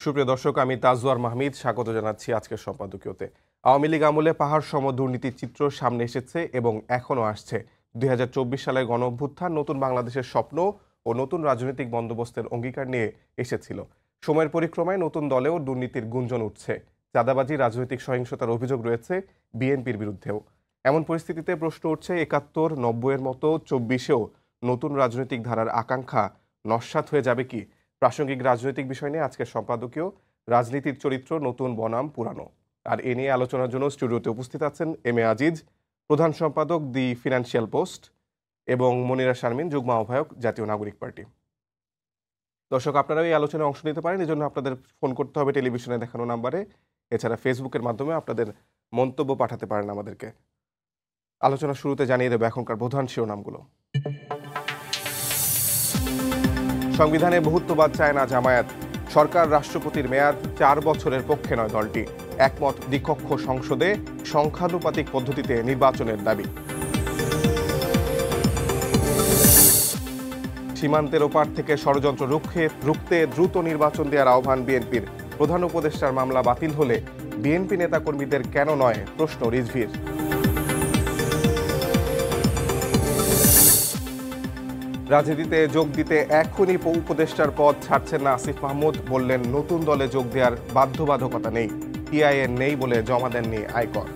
সুপ্রিয় দর্শক, আমি তাজওয়ার মাহমিদ স্বাগত জানাচ্ছি আজকের সম্পাদকীয়তে। আওয়ামী লীগ আমলে পাহাড় সম দুর্নীতির চিত্র সামনে এসেছে এবং এখনও আসছে। ২০২৪ সালের গণ অভ্যুত্থান নতুন বাংলাদেশের স্বপ্ন ও নতুন রাজনৈতিক বন্দোবস্তের অঙ্গীকার নিয়ে এসেছিল। সময়ের পরিক্রমায় নতুন দলেও দুর্নীতির গুঞ্জন উঠছে। চাঁদাবাজি, রাজনৈতিক সহিংসতার অভিযোগ রয়েছে বিএনপির বিরুদ্ধেও। এমন পরিস্থিতিতে প্রশ্ন উঠছে, ৭১, ৯০-এর মতো ২৪-এও নতুন রাজনৈতিক ধারার আকাঙ্ক্ষা নস্যাৎ হয়ে যাবে কি? প্রাসঙ্গিক রাজনৈতিক বিষয় নিয়ে আজকের সম্পাদকীয় রাজনীতির চরিত্র নতুন বনাম পুরানো। আর এ নিয়ে আলোচনার জন্য স্টুডিওতে উপস্থিত আছেন এম এ আজিজ, প্রধান সম্পাদক দি ফিনান্সিয়াল পোস্ট, এবং মনিরা শারমিন, যুগ্ম আহ্বায়ক, জাতীয় নাগরিক পার্টি। দর্শক, আপনারা এই আলোচনায় অংশ নিতে পারেন। এজন্য আপনাদের ফোন করতে হবে টেলিভিশনে দেখানো নাম্বারে। এছাড়া ফেসবুকের মাধ্যমে আপনাদের মন্তব্য পাঠাতে পারেন আমাদেরকে। আলোচনা শুরুতে জানিয়ে দেব এখনকার প্রধান শিরোনামগুলো। সংবিধানে বহুত্ববাদ চায় না জামায়াত। সরকার রাষ্ট্রপতির মেয়াদ ৪ বছরের পক্ষে নয় দলটি। একমত দ্বিকক্ষ সংসদে সংখ্যানুপাতিক পদ্ধতিতে নির্বাচনের দাবি। সীমান্তের ওপার থেকে ষড়যন্ত্র রুখতে দ্রুত নির্বাচন দেওয়ার আহ্বান বিএনপির। প্রধান উপদেষ্টার মামলা বাতিল হলে বিএনপি নেতাকর্মীদের কেন নয়, প্রশ্ন রিজভির। রাজনীতিতে যোগ দিতে এখনই উপদেষ্টার পদ ছাড়ছেন না আসিফ মাহমুদ। বললেন, নতুন দলে যোগ দেওয়ার বাধ্যবাধকতা নেই, টিআইএন নেই বলে জমা দেননি আয়কর।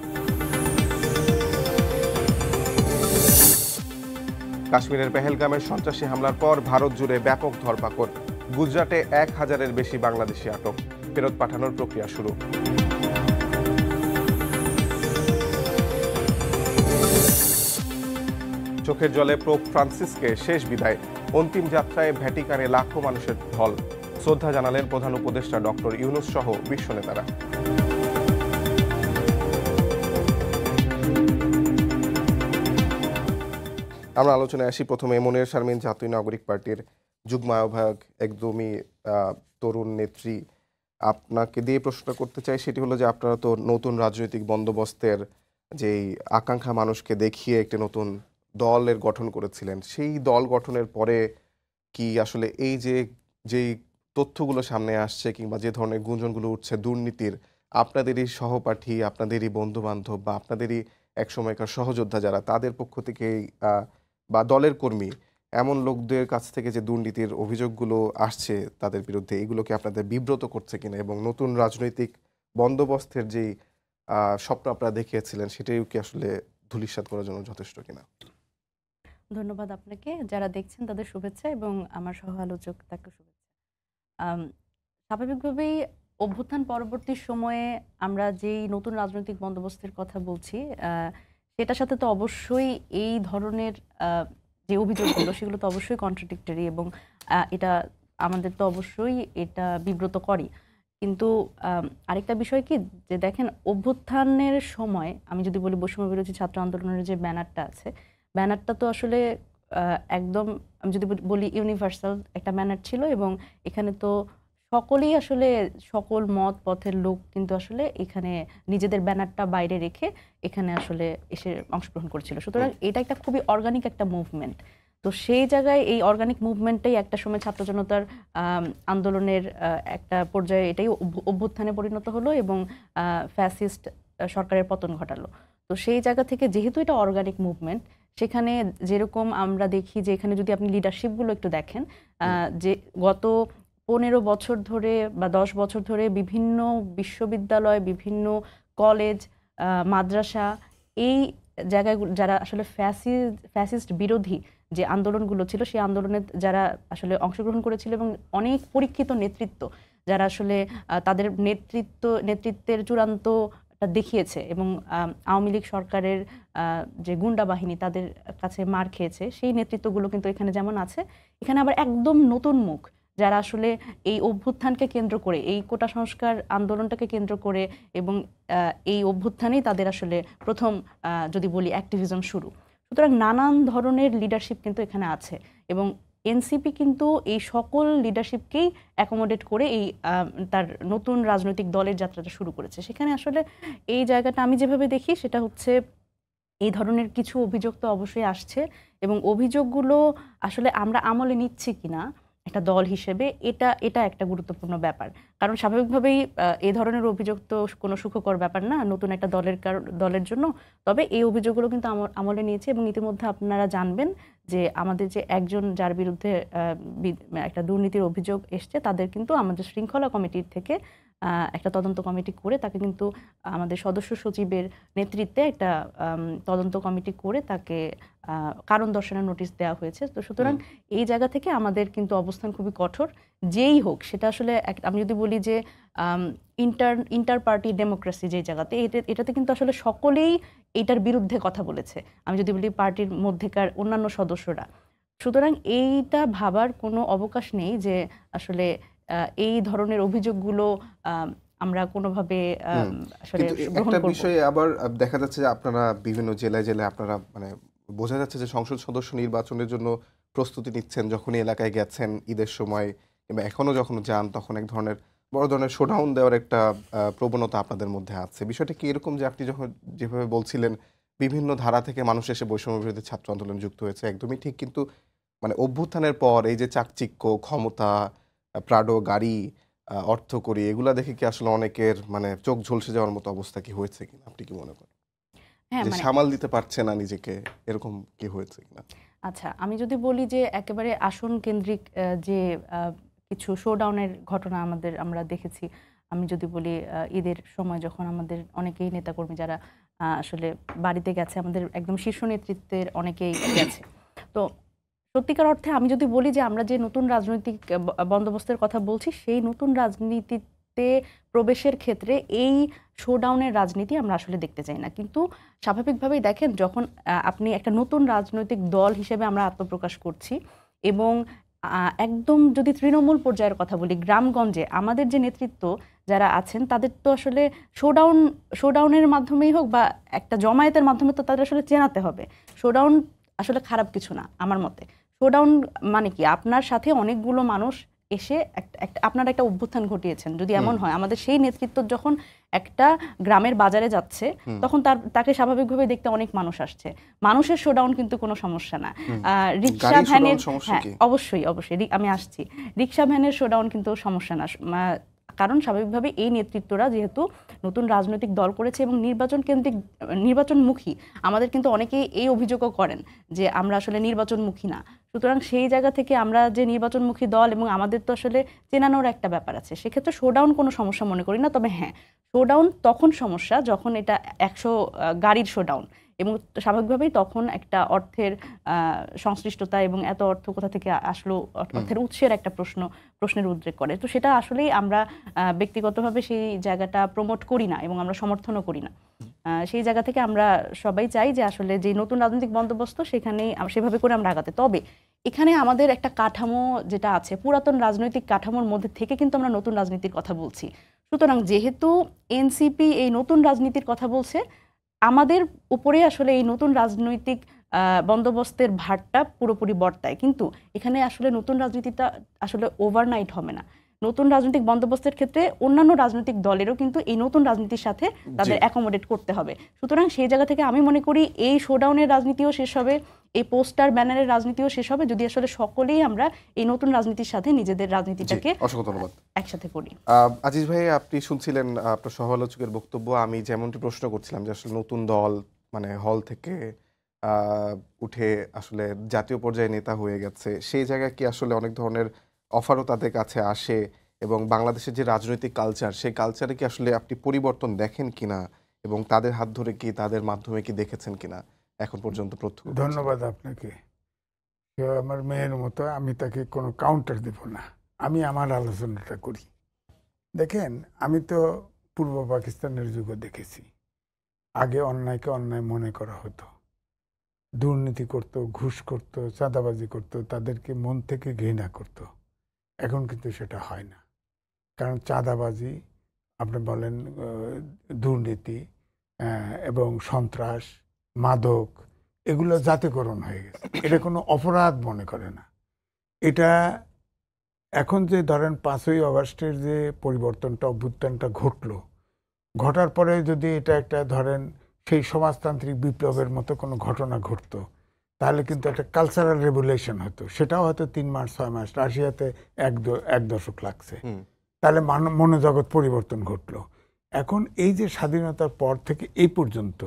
কাশ্মীরের পেহেলগামের সন্ত্রাসী হামলার পর ভারত জুড়ে ব্যাপক ধরপাকড়। গুজরাটে ১,০০০-এর বেশি বাংলাদেশি আটক, ফেরত পাঠানোর প্রক্রিয়া শুরু। চোখের জলে পোপ ফ্রান্সিসকে শেষ বিদায়। অন্তিম যাত্রায় ভ্যাটিকানে লাখো মানুষের ঢল। শ্রদ্ধা জানালেন প্রধান উপদেষ্টা ডক্টর ইউনূস সহ বিশ্ব নেতারা। আমরা আলোচনায় আসি। প্রথমে মনিরা শারমিন, জাতীয় নাগরিক পার্টির যুগ্ম আহ্বায়ক, একদমই তরুণ নেত্রী। আপনাকে দিয়ে প্রশ্নটা করতে চাই, সেটি হলো যে আপনারা তো নতুন রাজনৈতিক বন্দোবস্তের যেই আকাঙ্ক্ষা মানুষকে দেখিয়ে একটি নতুন দলের গঠন করেছিলেন। সেই দল গঠনের পরে কি আসলে এই যেই তথ্যগুলো সামনে আসছে কিংবা যে ধরনের গুঞ্জনগুলো উঠছে দুর্নীতির, আপনাদেরই সহপাঠী, আপনাদেরই বন্ধুবান্ধব বা আপনাদেরই একসময়কার সহযোদ্ধা যারা, তাদের পক্ষ থেকে বা দলের কর্মী, এমন লোকদের কাছ থেকে যে দুর্নীতির অভিযোগগুলো আসছে তাদের বিরুদ্ধে, এগুলোকে আপনাদের বিব্রত করছে কিনা, এবং নতুন রাজনৈতিক বন্দোবস্তের যেই স্বপ্ন আপনারা দেখিয়েছিলেন সেটাই কি আসলে ধূলিসাৎ করার জন্য যথেষ্ট কিনা? ধন্যবাদ আপনাকে। যারা দেখছেন তাদের শুভেচ্ছা এবং আমার সহ আলোচক তাকে শুভেচ্ছা। স্বাভাবিকভাবেই অভ্যুত্থান পরবর্তী সময়ে আমরা যেই নতুন রাজনৈতিক বন্দোবস্তের কথা বলছি, সেটার সাথে তো অবশ্যই এই ধরনের যে অভিযোগগুলো সেগুলো তো অবশ্যই কন্ট্রাডিক্টরি এবং এটা আমাদের তো অবশ্যই এটা বিব্রত করে। কিন্তু আরেকটা বিষয় কি, যে দেখেন অভ্যুত্থানের সময় আমি যদি বলি বৈষম্য বিরোধী ছাত্র আন্দোলনের যে ব্যানারটা আছে, ব্যানারটা তো আসলে একদম, আমি যদি বলি ইউনিভার্সাল একটা ব্যানার ছিল এবং এখানে তো সকলেই আসলে সকল মত পথের লোক কিন্তু আসলে এখানে নিজেদের ব্যানারটা বাইরে রেখে এখানে আসলে এসে অংশগ্রহণ করেছিল। সুতরাং এটা একটা খুবই অর্গানিক একটা মুভমেন্ট। তো সেই জায়গায় এই অর্গানিক মুভমেন্টটাই একটা সময় ছাত্র জনতার আন্দোলনের একটা পর্যায়ে এটাই অভ্যুত্থানে পরিণত হলো এবং ফ্যাসিস্ট সরকারের পতন ঘটালো। তো সেই জায়গা থেকে যেহেতু এটা অর্গানিক মুভমেন্ট, সেখানে যেরকম আমরা দেখি যে এখানে যদি আপনি লিডারশিপগুলো একটু দেখেন, যে গত ১৫ বছর ধরে বা ১০ বছর ধরে বিভিন্ন বিশ্ববিদ্যালয়, বিভিন্ন কলেজ, মাদ্রাসা, এই জায়গায় যারা আসলে ফ্যাসিস্ট বিরোধী যে আন্দোলনগুলো ছিল, সেই আন্দোলনে যারা আসলে অংশগ্রহণ করেছিল এবং অনেক পরীক্ষিত নেতৃত্ব যারা আসলে তাদের নেতৃত্বের চূড়ান্ত দেখিয়েছে এবং আওয়ামী লীগ সরকারের যে গুন্ডা বাহিনী তাদের কাছে মার খেয়েছে, সেই নেতৃত্বগুলো কিন্তু এখানে যেমন আছে, এখানে আবার একদম নতুন মুখ যারা আসলে এই অভ্যুত্থানকে কেন্দ্র করে, এই কোটা সংস্কার আন্দোলনটাকে কেন্দ্র করে এবং এই অভ্যুত্থানেই তাদের আসলে প্রথম যদি বলি অ্যাক্টিভিজম শুরু। সুতরাং নানান ধরনের লিডারশিপ কিন্তু এখানে আছে এবং এনসিপি কিন্তু এই সকল লিডারশিপকেই অ্যাকোমোডেট করে এই তার নতুন রাজনৈতিক দলের যাত্রাটা শুরু করেছে। সেখানে আসলে এই জায়গাটা আমি যেভাবে দেখি সেটা হচ্ছে, এই ধরনের কিছু অভিযোগ তো অবশ্যই আসছে এবং অভিযোগগুলো আসলে আমরা আমলে নিচ্ছি কিনা একটা দল হিসেবে এটা এটা একটা গুরুত্বপূর্ণ ব্যাপার। কারণ স্বাভাবিকভাবেই এই ধরনের অভিযোগ তো কোনো সুখকর ব্যাপার না নতুন একটা দলের জন্য। তবে এই অভিযোগগুলো কিন্তু আমলে নিয়েছে এবং ইতিমধ্যে আপনারা জানবেন যে আমাদের যে একজন যার বিরুদ্ধে একটা দুর্নীতির অভিযোগ এসছে তাদের কিন্তু আমাদের শৃঙ্খলা কমিটির থেকে একটা তদন্ত কমিটি করে তাকে কিন্তু আমাদের সদস্য সচিবের নেতৃত্বে একটা তদন্ত কমিটি করে তাকে কারণ দর্শানোর নোটিশ দেওয়া হয়েছে। তো সুতরাং এই জায়গা থেকে আমাদের কিন্তু অবস্থান খুবই কঠোর। যেই হোক সেটা আসলে আমি যদি বলি যে ইন্টার পার্টি ডেমোক্রেসি যে জায়গাতে এটাতে কিন্তু আসলে সকলেই এটার বিরুদ্ধে কথা বলেছে। আমি যদি বলি পার্টির মধ্যেকার অন্যান্য সদস্যরা। সুতরাং এইটা ভাবার কোনো অবকাশ নেই যে আসলে এই ধরনের অভিযোগগুলো আমরা কোনোভাবে আসলে গ্রহণ একটা করব। বিষয়ে আবার দেখা যাচ্ছে যে আপনারা বিভিন্ন জেলায় জেলায় আপনারা মানে বোঝা যাচ্ছে যে সংসদ সদস্য নির্বাচনের জন্য প্রস্তুতি নিচ্ছেন। যখনই এলাকায় গেছেন ঈদের সময় কিংবা এখনো যখন যান তখন এক ধরনের বড় ধরনের শোডাউন দেওয়ার একটা প্রবণতা আপনাদের মধ্যে আছে। বিষয়টা কি এরকম যে আপনি যখন যেভাবে বলছিলেন বিভিন্ন ধারা থেকে মানুষ এসে বৈষম্য বিরোধী ছাত্র আন্দোলন যুক্ত হয়েছে একদমই ঠিক, কিন্তু মানে অভ্যুত্থানের পর এই যে চাকচিক্য, ক্ষমতা, প্রাডো গাড়ি, অর্থকড়ি এগুলা দেখে কি আসলে অনেকের মানে চোখ ঝলসে যাওয়ার মতো অবস্থা কি হয়েছে কিনা আপনি কি মনে করেন? হ্যাঁ, যে মানে সামাল দিতে পারছে না নিজেকে, এরকম কি হয়েছে কিনা? আচ্ছা, আমি যদি বলি যে একেবারে আসন কেন্দ্রিক যে কিছু শোডাউনের ঘটনা আমরা দেখেছি। আমি যদি বলি ঈদের সময় যখন আমাদের অনেকেই নেতাকর্মী যারা আসলে বাড়িতে গেছে, আমাদের একদম শীর্ষ নেতৃত্বের অনেকেই গেছে। তো সত্যিকার অর্থে আমি যদি বলি যে আমরা যে নতুন রাজনৈতিক বন্দোবস্তের কথা বলছি, সেই নতুন রাজনীতিতে প্রবেশের ক্ষেত্রে এই শোডাউনের রাজনীতি আমরা আসলে দেখতে চাই না। কিন্তু স্বাভাবিকভাবেই দেখেন যখন আপনি একটা নতুন রাজনৈতিক দল হিসেবে আমরা আত্মপ্রকাশ করছি এবং একদম যদি তৃণমূল পর্যায়ের কথা বলি, গ্রামগঞ্জে আমাদের যে নেতৃত্ব যারা আছেন তাদের তো আসলে শোডাউনের মাধ্যমেই হোক বা একটা জমায়েতের মাধ্যমে তো তাদের আসলে চেনাতে হবে। শোডাউন আসলে খারাপ কিছু না আমার মতে। শোডাউন মানে কি আপনার সাথে অনেকগুলো মানুষ এসে আপনার একটা অভ্যুত্থান ঘটিয়েছেন। যদি এমন হয় আমাদের সেই নেতৃত্ব যখন একটা গ্রামের বাজারে যাচ্ছে তখন তাকে স্বাভাবিকভাবে দেখতে অনেক মানুষ আসছে। মানুষের শোডাউন কিন্তু কোনো সমস্যা না। রিক্সা ভ্যানের, হ্যাঁ অবশ্যই আমি আসছি। রিক্সা ভ্যানের শোডাউন কিন্তু সমস্যা না। কারণ স্বাভাবিকভাবে এই নেতৃত্বরা যেহেতু নতুন রাজনৈতিক দল করেছে এবং নির্বাচনমুখী, আমাদের কিন্তু অনেকেই এই অভিযোগও করেন যে আমরা আসলে নির্বাচনমুখী না। সুতরাং সেই জায়গা থেকে আমরা যে নির্বাচনমুখী দল এবং আমাদের তো আসলে চেনানোর একটা ব্যাপার আছে, সেক্ষেত্রে শোডাউন কোনো সমস্যা মনে করি না। তবে হ্যাঁ, শোডাউন তখন সমস্যা যখন এটা 100 গাড়ির শোডাউন এবং স্বাভাবিকভাবেই তখন একটা অর্থের সংশ্লিষ্টতা এবং এত অর্থ কোথা থেকে আসলো, অর্থের উৎসের একটা প্রশ্নের উদ্রেক করে। তো সেটা আসলেই আমরা ব্যক্তিগতভাবে সেই জায়গাটা প্রমোট করি না এবং আমরা সমর্থনও করি না। সেই জায়গা থেকে আমরা সবাই চাই যে আসলে যে নতুন রাজনৈতিক বন্দোবস্ত সেখানেই সেভাবে করে আমরা আগাতে। তবে এখানে আমাদের একটা কাঠামো যেটা আছে, পুরাতন রাজনৈতিক কাঠামোর মধ্যে থেকে কিন্তু আমরা নতুন রাজনীতির কথা বলছি। সুতরাং যেহেতু এনসিপি এই নতুন রাজনীতির কথা বলছে, আমাদের উপরে আসলে এই নতুন রাজনৈতিক বন্দোবস্তের ভারটা পুরোপুরি বর্তায়। কিন্তু এখানে আসলে নতুন রাজনীতিটা আসলে ওভারনাইট হবে না। নতুন রাজনৈতিক বন্দোবস্তের ক্ষেত্রে অন্যান্য রাজনৈতিক দলেরও কিন্তু এই নতুন রাজনীতির সাথে তাদের অ্যাকোমোডেট করতে হবে। সুতরাং সেই জায়গা থেকে আমি মনে করি এই শোডাউনের রাজনীতিও শেষ হবে, এই পোস্টার ব্যানারের রাজনীতিও শেষ হবে যদি আসলে সকলেই আমরা এই নতুন রাজনীতির সাথে নিজেদের রাজনীতিটাকে একসাথে করি। আজিজ ভাই, আপনি শুনছিলেন আপনার সহ-আলোচকের বক্তব্য। আমি যেমনটি প্রশ্ন করছিলাম যে আসলে নতুন দল মানে হল থেকে উঠে আসলে জাতীয় পর্যায়ে নেতা হয়ে গেছে, সেই জায়গায় কি আসলে অনেক ধরনের অফারও তাদের কাছে আসে এবং বাংলাদেশের যে রাজনৈতিক কালচার, সেই কালচারে কি আসলে আপনি পরিবর্তন দেখেন কিনা এবং তাদের হাত ধরে কি তাদের মাধ্যমে কি দেখেছেন কিনা এখন পর্যন্ত প্রত্যক্ষ? ধন্যবাদ আপনাকে। কেউ আমার মেয়ের মতো, আমি তাকে কোনো কাউন্টার দেব না, আমি আমার আলোচনাটা করি। দেখেন, আমি তো পূর্ব পাকিস্তানের যুগে দেখেছি আগে অন্যায়কে অন্যায় মনে করা হতো, দুর্নীতি করত, ঘুষ করত, চাঁদাবাজি করত, তাদেরকে মন থেকে ঘৃণা করত। এখন কিন্তু সেটা হয় না, কারণ চাঁদাবাজি আপনি বলেন, দুর্নীতি এবং সন্ত্রাস, মাদক, এগুলো জাতীয়করণ হয়ে গেছে। এটা কোনো অপরাধ মনে করে না। এটা এখন যে ধরেন 5ই আগস্টের যে পরিবর্তনটা, অভ্যুত্থানটা ঘটার পরে যদি এটা একটা ধরেন সেই সমাজতান্ত্রিক বিপ্লবের মতো কোনো ঘটনা ঘটতো, তাহলে কিন্তু একটা কালচারাল রেভুলেশন হতো, সেটাও হয়তো 3 মাস 6 মাস, রাশিয়াতে এক দশক লাগছে। তাহলে মনোজগৎ পরিবর্তন ঘটলো। এখন এই যে স্বাধীনতার পর থেকে এই পর্যন্ত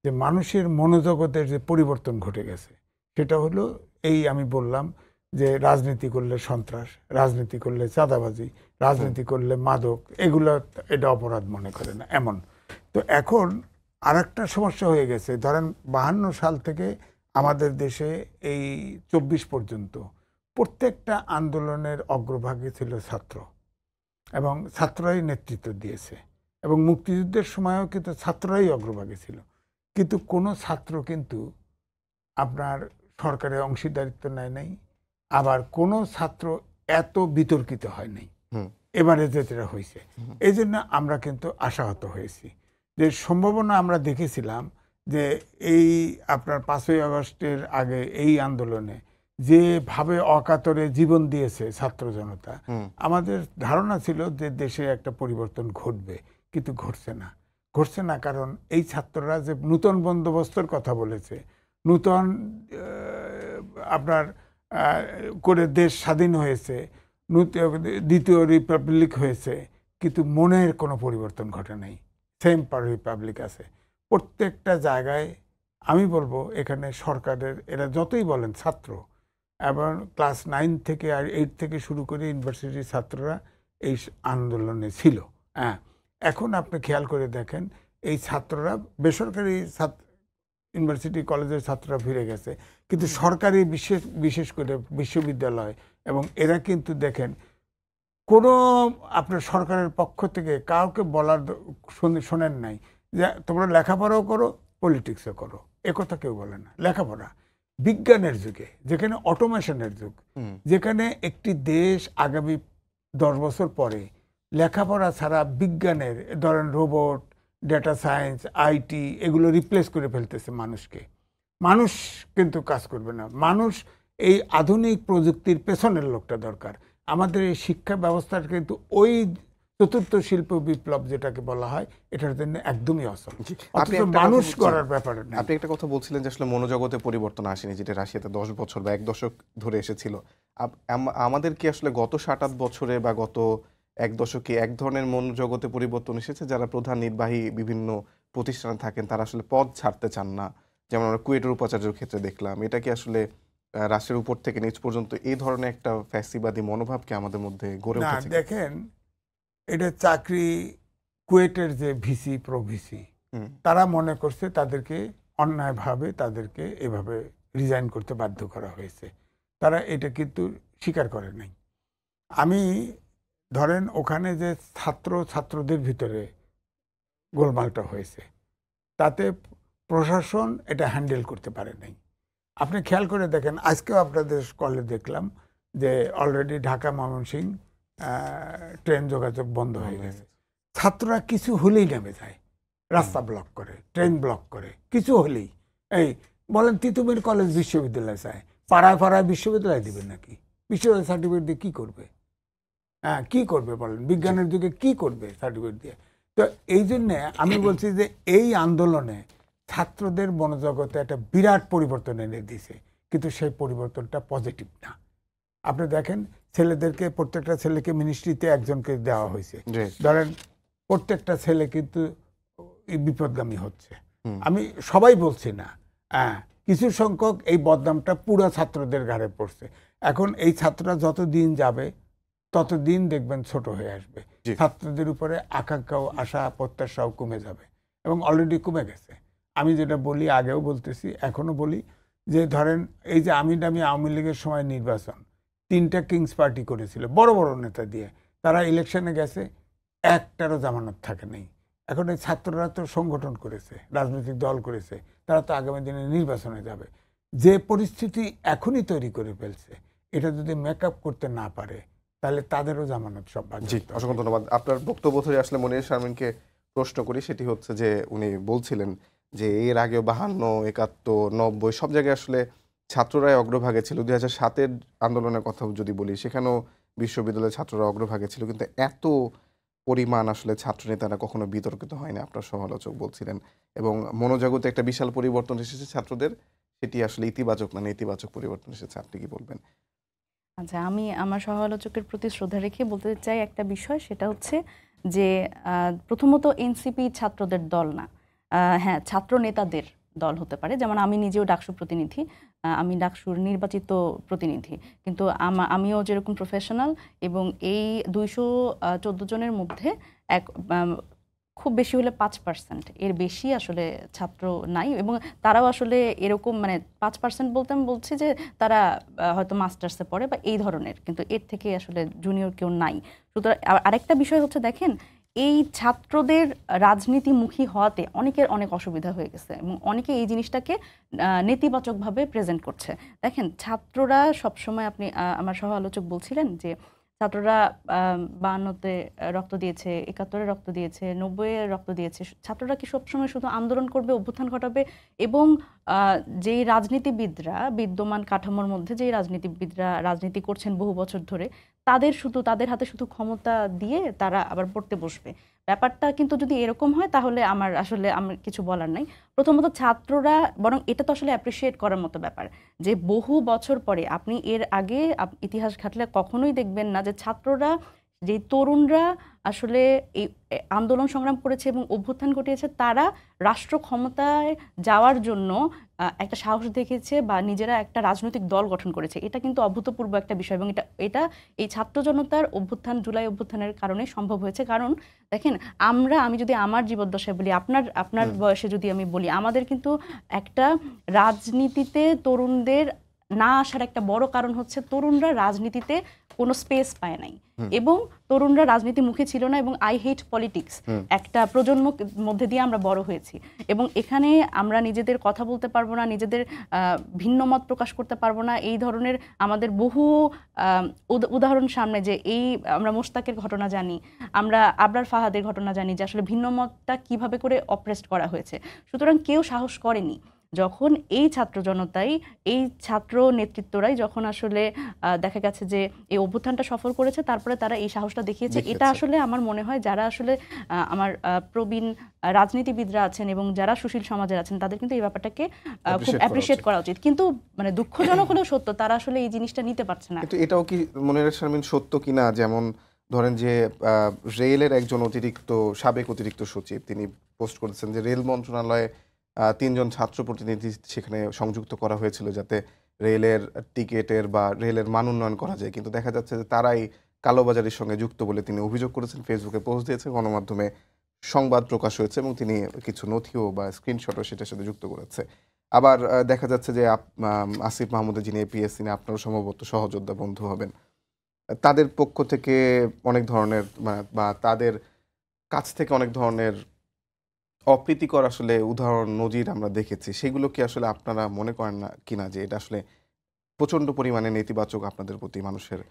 যে মানুষের মনোজগতের যে পরিবর্তন ঘটে গেছে, সেটা হলো এই আমি বললাম যে রাজনীতি করলে সন্ত্রাস, রাজনীতি করলে চাঁদাবাজি, রাজনীতি করলে মাদক, এগুলো এটা অপরাধ মনে করে না এমন। তো এখন আর একটা সমস্যা হয়ে গেছে, ধরেন 52 সাল থেকে আমাদের দেশে এই 24 পর্যন্ত প্রত্যেকটা আন্দোলনের অগ্রভাগে ছিল ছাত্র, এবং ছাত্ররাই নেতৃত্ব দিয়েছে, এবং মুক্তিযুদ্ধের সময়ও কিন্তু ছাত্ররাই অগ্রভাগে ছিল। কিন্তু কোনো ছাত্র কিন্তু আপনার সরকারের অংশীদারিত্ব নেয় নাই, আবার কোনো ছাত্র এত বিতর্কিত হয় নাই এবারে যেটা হয়েছে। এই জন্য আমরা কিন্তু আশাহত হয়েছি যে সম্ভাবনা আমরা দেখেছিলাম যে এই আপনার 5ই আগস্টের আগে এই আন্দোলনে যেভাবে অকাতরে জীবন দিয়েছে ছাত্র জনতা, আমাদের ধারণা ছিল যে দেশে একটা পরিবর্তন ঘটবে, কিন্তু ঘটছে না। কারণ এই ছাত্ররা যে নূতন বন্দোবস্তের কথা বলেছে, নূতন আপনার করে দেশ স্বাধীন হয়েছে, দ্বিতীয় রিপাবলিক হয়েছে, কিন্তু মনের কোনো পরিবর্তন ঘটে নাই, সেম রিপাবলিক আছে প্রত্যেকটা জায়গায়। আমি বলবো এখানে সরকারের, এরা যতই বলেন ছাত্র, এবং ক্লাস 9 থেকে আর 8 থেকে শুরু করে ইউনিভার্সিটির ছাত্ররা এই আন্দোলনে ছিল। হ্যাঁ, এখন আপনি খেয়াল করে দেখেন এই ছাত্ররা, বেসরকারি ইউনিভার্সিটি কলেজের ছাত্ররা ফিরে গেছে, কিন্তু সরকারি বিশেষ করে বিশ্ববিদ্যালয়, এবং এরা কিন্তু দেখেন কোনো আপনার সরকারের পক্ষ থেকে কাউকে বলার শোনেন নাই যে তোমরা লেখাপড়াও করো, পলিটিক্সও করো, একথা কেউ বলে না। লেখাপড়া বিজ্ঞানের যুগে, যেখানে অটোমেশনের যুগ, যেখানে একটি দেশ আগামী 10 বছর পরে লেখাপড়া ছাড়া বিজ্ঞানের, ধরেন রোবট, ডেটা সায়েন্স, আইটি, এগুলো রিপ্লেস করে ফেলতেছে মানুষকে। মানুষ কিন্তু কাজ করবে না, মানুষ এই আধুনিক প্রযুক্তির পেছনের লোকটা দরকার। আমাদের এই শিক্ষা ব্যবস্থার কিন্তু ওই চতুর্থ শিল্প বিপ্লব যেটাকে বলা হয়, এটার জন্য একদমই অসল, মানুষ করার ব্যাপারে। আপনি একটা কথা বলছিলেন যে আসলে মনোজগতে পরিবর্তন আসেনি, যেটা রাশিয়াতে 10 বছর বা 1 দশক ধরে এসেছিল। আমাদের কি আসলে গত 7-8 বছরে বা গত 1 দশকে এক ধরনের মনোজগতে পরিবর্তন এসেছে, যারা প্রধান নির্বাহী বিভিন্ন প্রতিষ্ঠানে থাকেন তারা আসলে পদ ছাড়তে চান না, যেমন আমরা কুয়েটের উপাচার্যের ক্ষেত্রে দেখলাম। এটা কি আসলে রাষ্ট্রের উপর থেকে নিচ পর্যন্ত এই ধরনের একটা ফ্যাসিবাদী মনোভাবকে আমাদের মধ্যে গড়ে উঠেছে? দেখেন, এটা চাকরি, কুয়েটের যে ভিসি প্রভিসি, তারা মনে করছে তাদেরকে অন্যায়ভাবে তাদেরকে এভাবে রিজাইন করতে বাধ্য করা হয়েছে, তারা এটা কিন্তু স্বীকার করে নাই। আমি ধরেন ওখানে যে ছাত্রদের ভিতরে গোলমালটা হয়েছে, তাতে প্রশাসন এটা হ্যান্ডেল করতে পারে নাই। আপনি খেয়াল করে দেখেন, আজকেও আপনাদের কলে দেখলাম যে অলরেডি ঢাকা ময়মনসিংহ ট্রেন যোগাযোগ বন্ধ হয়ে গেছে। ছাত্ররা কিছু হলেই নেমে যায়, রাস্তা ব্লক করে, ট্রেন ব্লক করে, কিছু হলেই। এই বলেন তিতুমির কলেজ বিশ্ববিদ্যালয় চায়, পাড়ায় বিশ্ববিদ্যালয় দিবে নাকি? বিশ্ববিদ্যালয় সার্টিফিকেট দিয়ে কি করবে? হ্যাঁ, কি করবে বলেন? বিজ্ঞানের যুগে কি করবে সার্টিফিকেট দিয়ে? তো এই জন্যে আমি বলছি যে এই আন্দোলনে ছাত্রদের মনোজগতে একটা বিরাট পরিবর্তন এনে দিয়েছে, কিন্তু সেই পরিবর্তনটা পজিটিভ না। আপনি দেখেন, ছেলেদেরকে, প্রত্যেকটা ছেলেকে মিনিস্ট্রিতে একজনকে দেওয়া হয়েছে, ধরেন প্রত্যেকটা ছেলে কিন্তু বিপদগামী হচ্ছে। আমি সবাই বলছি না, হ্যাঁ, কিছু সংখ্যক এই বদনামটা পুরো ছাত্রদের ঘাড়ে পড়ছে। এখন এই ছাত্ররা যত দিন যাবে ততদিন দেখবেন ছোট হয়ে আসবে, ছাত্রদের উপরে আকাঙ্ক্ষাও, আশা প্রত্যাশাও কমে যাবে, এবং অলরেডি কমে গেছে। আমি যেটা বলি, আগেও বলতেছি, এখনো বলি, যে ধরেন এই যে আওয়ামী লীগের সময় নির্বাচন, 3টা কিংস পার্টি করেছিল বড় বড় নেতা দিয়ে, তারা ইলেকশনে গেছে, একটারও জামানত থাকে নেই। এখন এই ছাত্ররা তো সংগঠন করেছে, রাজনৈতিক দল করেছে, তারা তো আগামী দিনে নির্বাচনে যাবে। যে পরিস্থিতি এখনই তৈরি করে ফেলছে, এটা যদি মেকআপ করতে না পারে, তাহলে তাদেরও জামানত সব বাদ। জি, অসংখ্য ধন্যবাদ। আপনার বক্তব্য ধরে আসলে মনির শারমিনকে প্রশ্ন করি, সেটি হচ্ছে যে উনি বলছিলেন যে এর আগেও 52, 71, 90 সব জায়গায় আসলে ছাত্ররাই অগ্রভাগে ছিল। 2007-এর আন্দোলনের কথা যদি বলি, সেখানেও বিশ্ববিদ্যালয়ের ছাত্ররা অগ্রভাগে ছিল, কিন্তু এত পরিমাণ আসলে ছাত্রনেতারা কখনো বিতর্কিত হয়নি, আপনার সমালোচক বলছিলেন। এবং মনোজগতে একটা বিশাল পরিবর্তন এসেছে ছাত্রদের, সেটি আসলে ইতিবাচক না নেতিবাচক পরিবর্তন এসেছে, আপনি কি বলবেন? আচ্ছা, আমি আমার সহ-আলোচকের প্রতি শ্রদ্ধা রেখে বলতে চাই একটা বিষয়, সেটা হচ্ছে যে প্রথমত এনসিপি ছাত্রদের দল না। হ্যাঁ, ছাত্র নেতাদের দল হতে পারে। যেমন আমি নিজেও ডাকসু প্রতিনিধি, আমি ডাকসুর নির্বাচিত প্রতিনিধি। কিন্তু আমিও যেরকম প্রফেশনাল, এবং এই 214 জনের মধ্যে এক খুব বেশি হলে 5%, এর বেশি আসলে ছাত্র নাই। এবং তারাও আসলে এরকম, মানে 5% বলতে আমি বলছি যে তারা হয়তো মাস্টার্সে পড়ে বা এই ধরনের, কিন্তু এর থেকে আসলে জুনিয়র কেউ নাই। সুতরাং আরেকটা বিষয় হচ্ছে, দেখেন এই ছাত্রদের রাজনীতিমুখী হওয়াতে অনেকের অনেক অসুবিধা হয়ে গেছে, এবং অনেকে এই জিনিসটাকে নেতিবাচকভাবে প্রেজেন্ট করছে। দেখেন, ছাত্ররা সবসময়, আপনি আমার সহ আলোচক বলছিলেন যে ছাত্ররা 52-তে রক্ত দিয়েছে, 71-এ রক্ত দিয়েছে, 90-এ রক্ত দিয়েছে। ছাত্ররা কি সবসময় শুধু আন্দোলন করবে, অভ্যুত্থান ঘটাবে, এবং যেই রাজনীতিবিদরা বিদ্যমান কাঠামোর মধ্যে যেই রাজনীতিবিদরা রাজনীতি করছেন বহু বছর ধরে, তাদের হাতে শুধু ক্ষমতা দিয়ে তারা আবার পড়তে বসবে? ব্যাপারটা কিন্তু যদি এরকম হয়, তাহলে আমার কিছু বলার নাই। প্রথমত ছাত্ররা, বরং এটা তো আসলে অ্যাপ্রিসিয়েট করার মতো ব্যাপার যে বহু বছর পরে, আপনি এর আগে ইতিহাস ঘাটলে কখনোই দেখবেন না যে ছাত্ররা, যে তরুণরা আসলে এই আন্দোলন সংগ্রাম করেছে এবং অভ্যুত্থান ঘটিয়েছে, তারা রাষ্ট্র ক্ষমতায় যাওয়ার জন্য একটা সাহস দেখিয়েছে বা নিজেরা একটা রাজনৈতিক দল গঠন করেছে। এটা কিন্তু অভূতপূর্ব একটা বিষয়, এবং এটা এই ছাত্র জনতার অভ্যুত্থান, জুলাই অভ্যুত্থানের কারণে সম্ভব হয়েছে। কারণ দেখেন, আমি যদি আমার জীবদ্দশায় বলি, আপনার বয়সে যদি আমি বলি, আমাদের কিন্তু একটা রাজনীতিতে তরুণদের না আসার একটা বড় কারণ হচ্ছে তরুণরা রাজনীতিতে কোনো স্পেস পায় নাই, এবং তরুণরা রাজনীতিমুখী ছিল না, এবং আই হেট পলিটিক্স একটা প্রজন্ম মধ্যে দিয়ে আমরা বড় হয়েছি। এবং এখানে আমরা নিজেদের কথা বলতে পারবো না, নিজেদের ভিন্ন মত প্রকাশ করতে পারবো না। এই ধরনের আমাদের বহু উদাহরণ সামনে, যে আমরা মোশতাকের ঘটনা জানি, আমরা আবরার ফাহাদের ঘটনা জানি, যে আসলে ভিন্ন মতটা কিভাবে করে অপ্রেসড করা হয়েছে। সুতরাং কেউ সাহস করেনি। যখন এই ছাত্র জনতাই, এই ছাত্র নেতৃত্বরাই যখন আসলে দেখা গেছে যে এই অভ্যুত্থানটা সফল করেছে, তারপরে তারা এই সাহসটা দেখিয়েছে। এটা আসলে আমার মনে হয় যারা আসলে আমার প্রবীণ রাজনীতিবিদরা আছেন এবং যারা সুশীল সমাজের আছেন, তাদের কিন্তু এই ব্যাপারটাকে খুব অ্যাপ্রিসিয়েট করা উচিত। কিন্তু মানে দুঃখজনক হলেও সত্য, তারা আসলে এই জিনিসটা নিতে পারছে না। কিন্তু এটাও কি মনিরা শারমিন সত্য কিনা, যেমন ধরেন যে রেলের একজন সাবেক অতিরিক্ত সচিব, তিনি পোস্ট করেছেন যে রেল মন্ত্রণালয়ে 3 জন ছাত্র প্রতিনিধি সেখানে সংযুক্ত করা হয়েছিল যাতে রেলের টিকেটের বা রেলের মান উন্নয়ন করা যায়, কিন্তু দেখা যাচ্ছে যে তারাই কালোবাজারির সঙ্গে যুক্ত বলে তিনি অভিযোগ করেছেন, ফেসবুকে পোস্ট দিয়েছে, গণমাধ্যমে সংবাদ প্রকাশ হয়েছে, এবং তিনি কিছু নথিও বা স্ক্রিনশটও সেটার সাথে যুক্ত করেছে। আবার দেখা যাচ্ছে যে আসিফ মাহমুদের, যিনি এপিএসসি নিয়ে আপনারও সম্ভবত সহযোদ্ধা বন্ধু হবেন, তাদের পক্ষ থেকে অনেক ধরনের বা তাদের কাছ থেকে অনেক ধরনের অপ্রীতিকর আসলে উদাহরণ, নজির আমরা দেখেছি। সেগুলো কি আসলে আপনারা মনে করেন না কিনা যে এটা আসলে প্রচন্ড পরিমাণে নেতিবাচক আপনাদের প্রতি মানুষের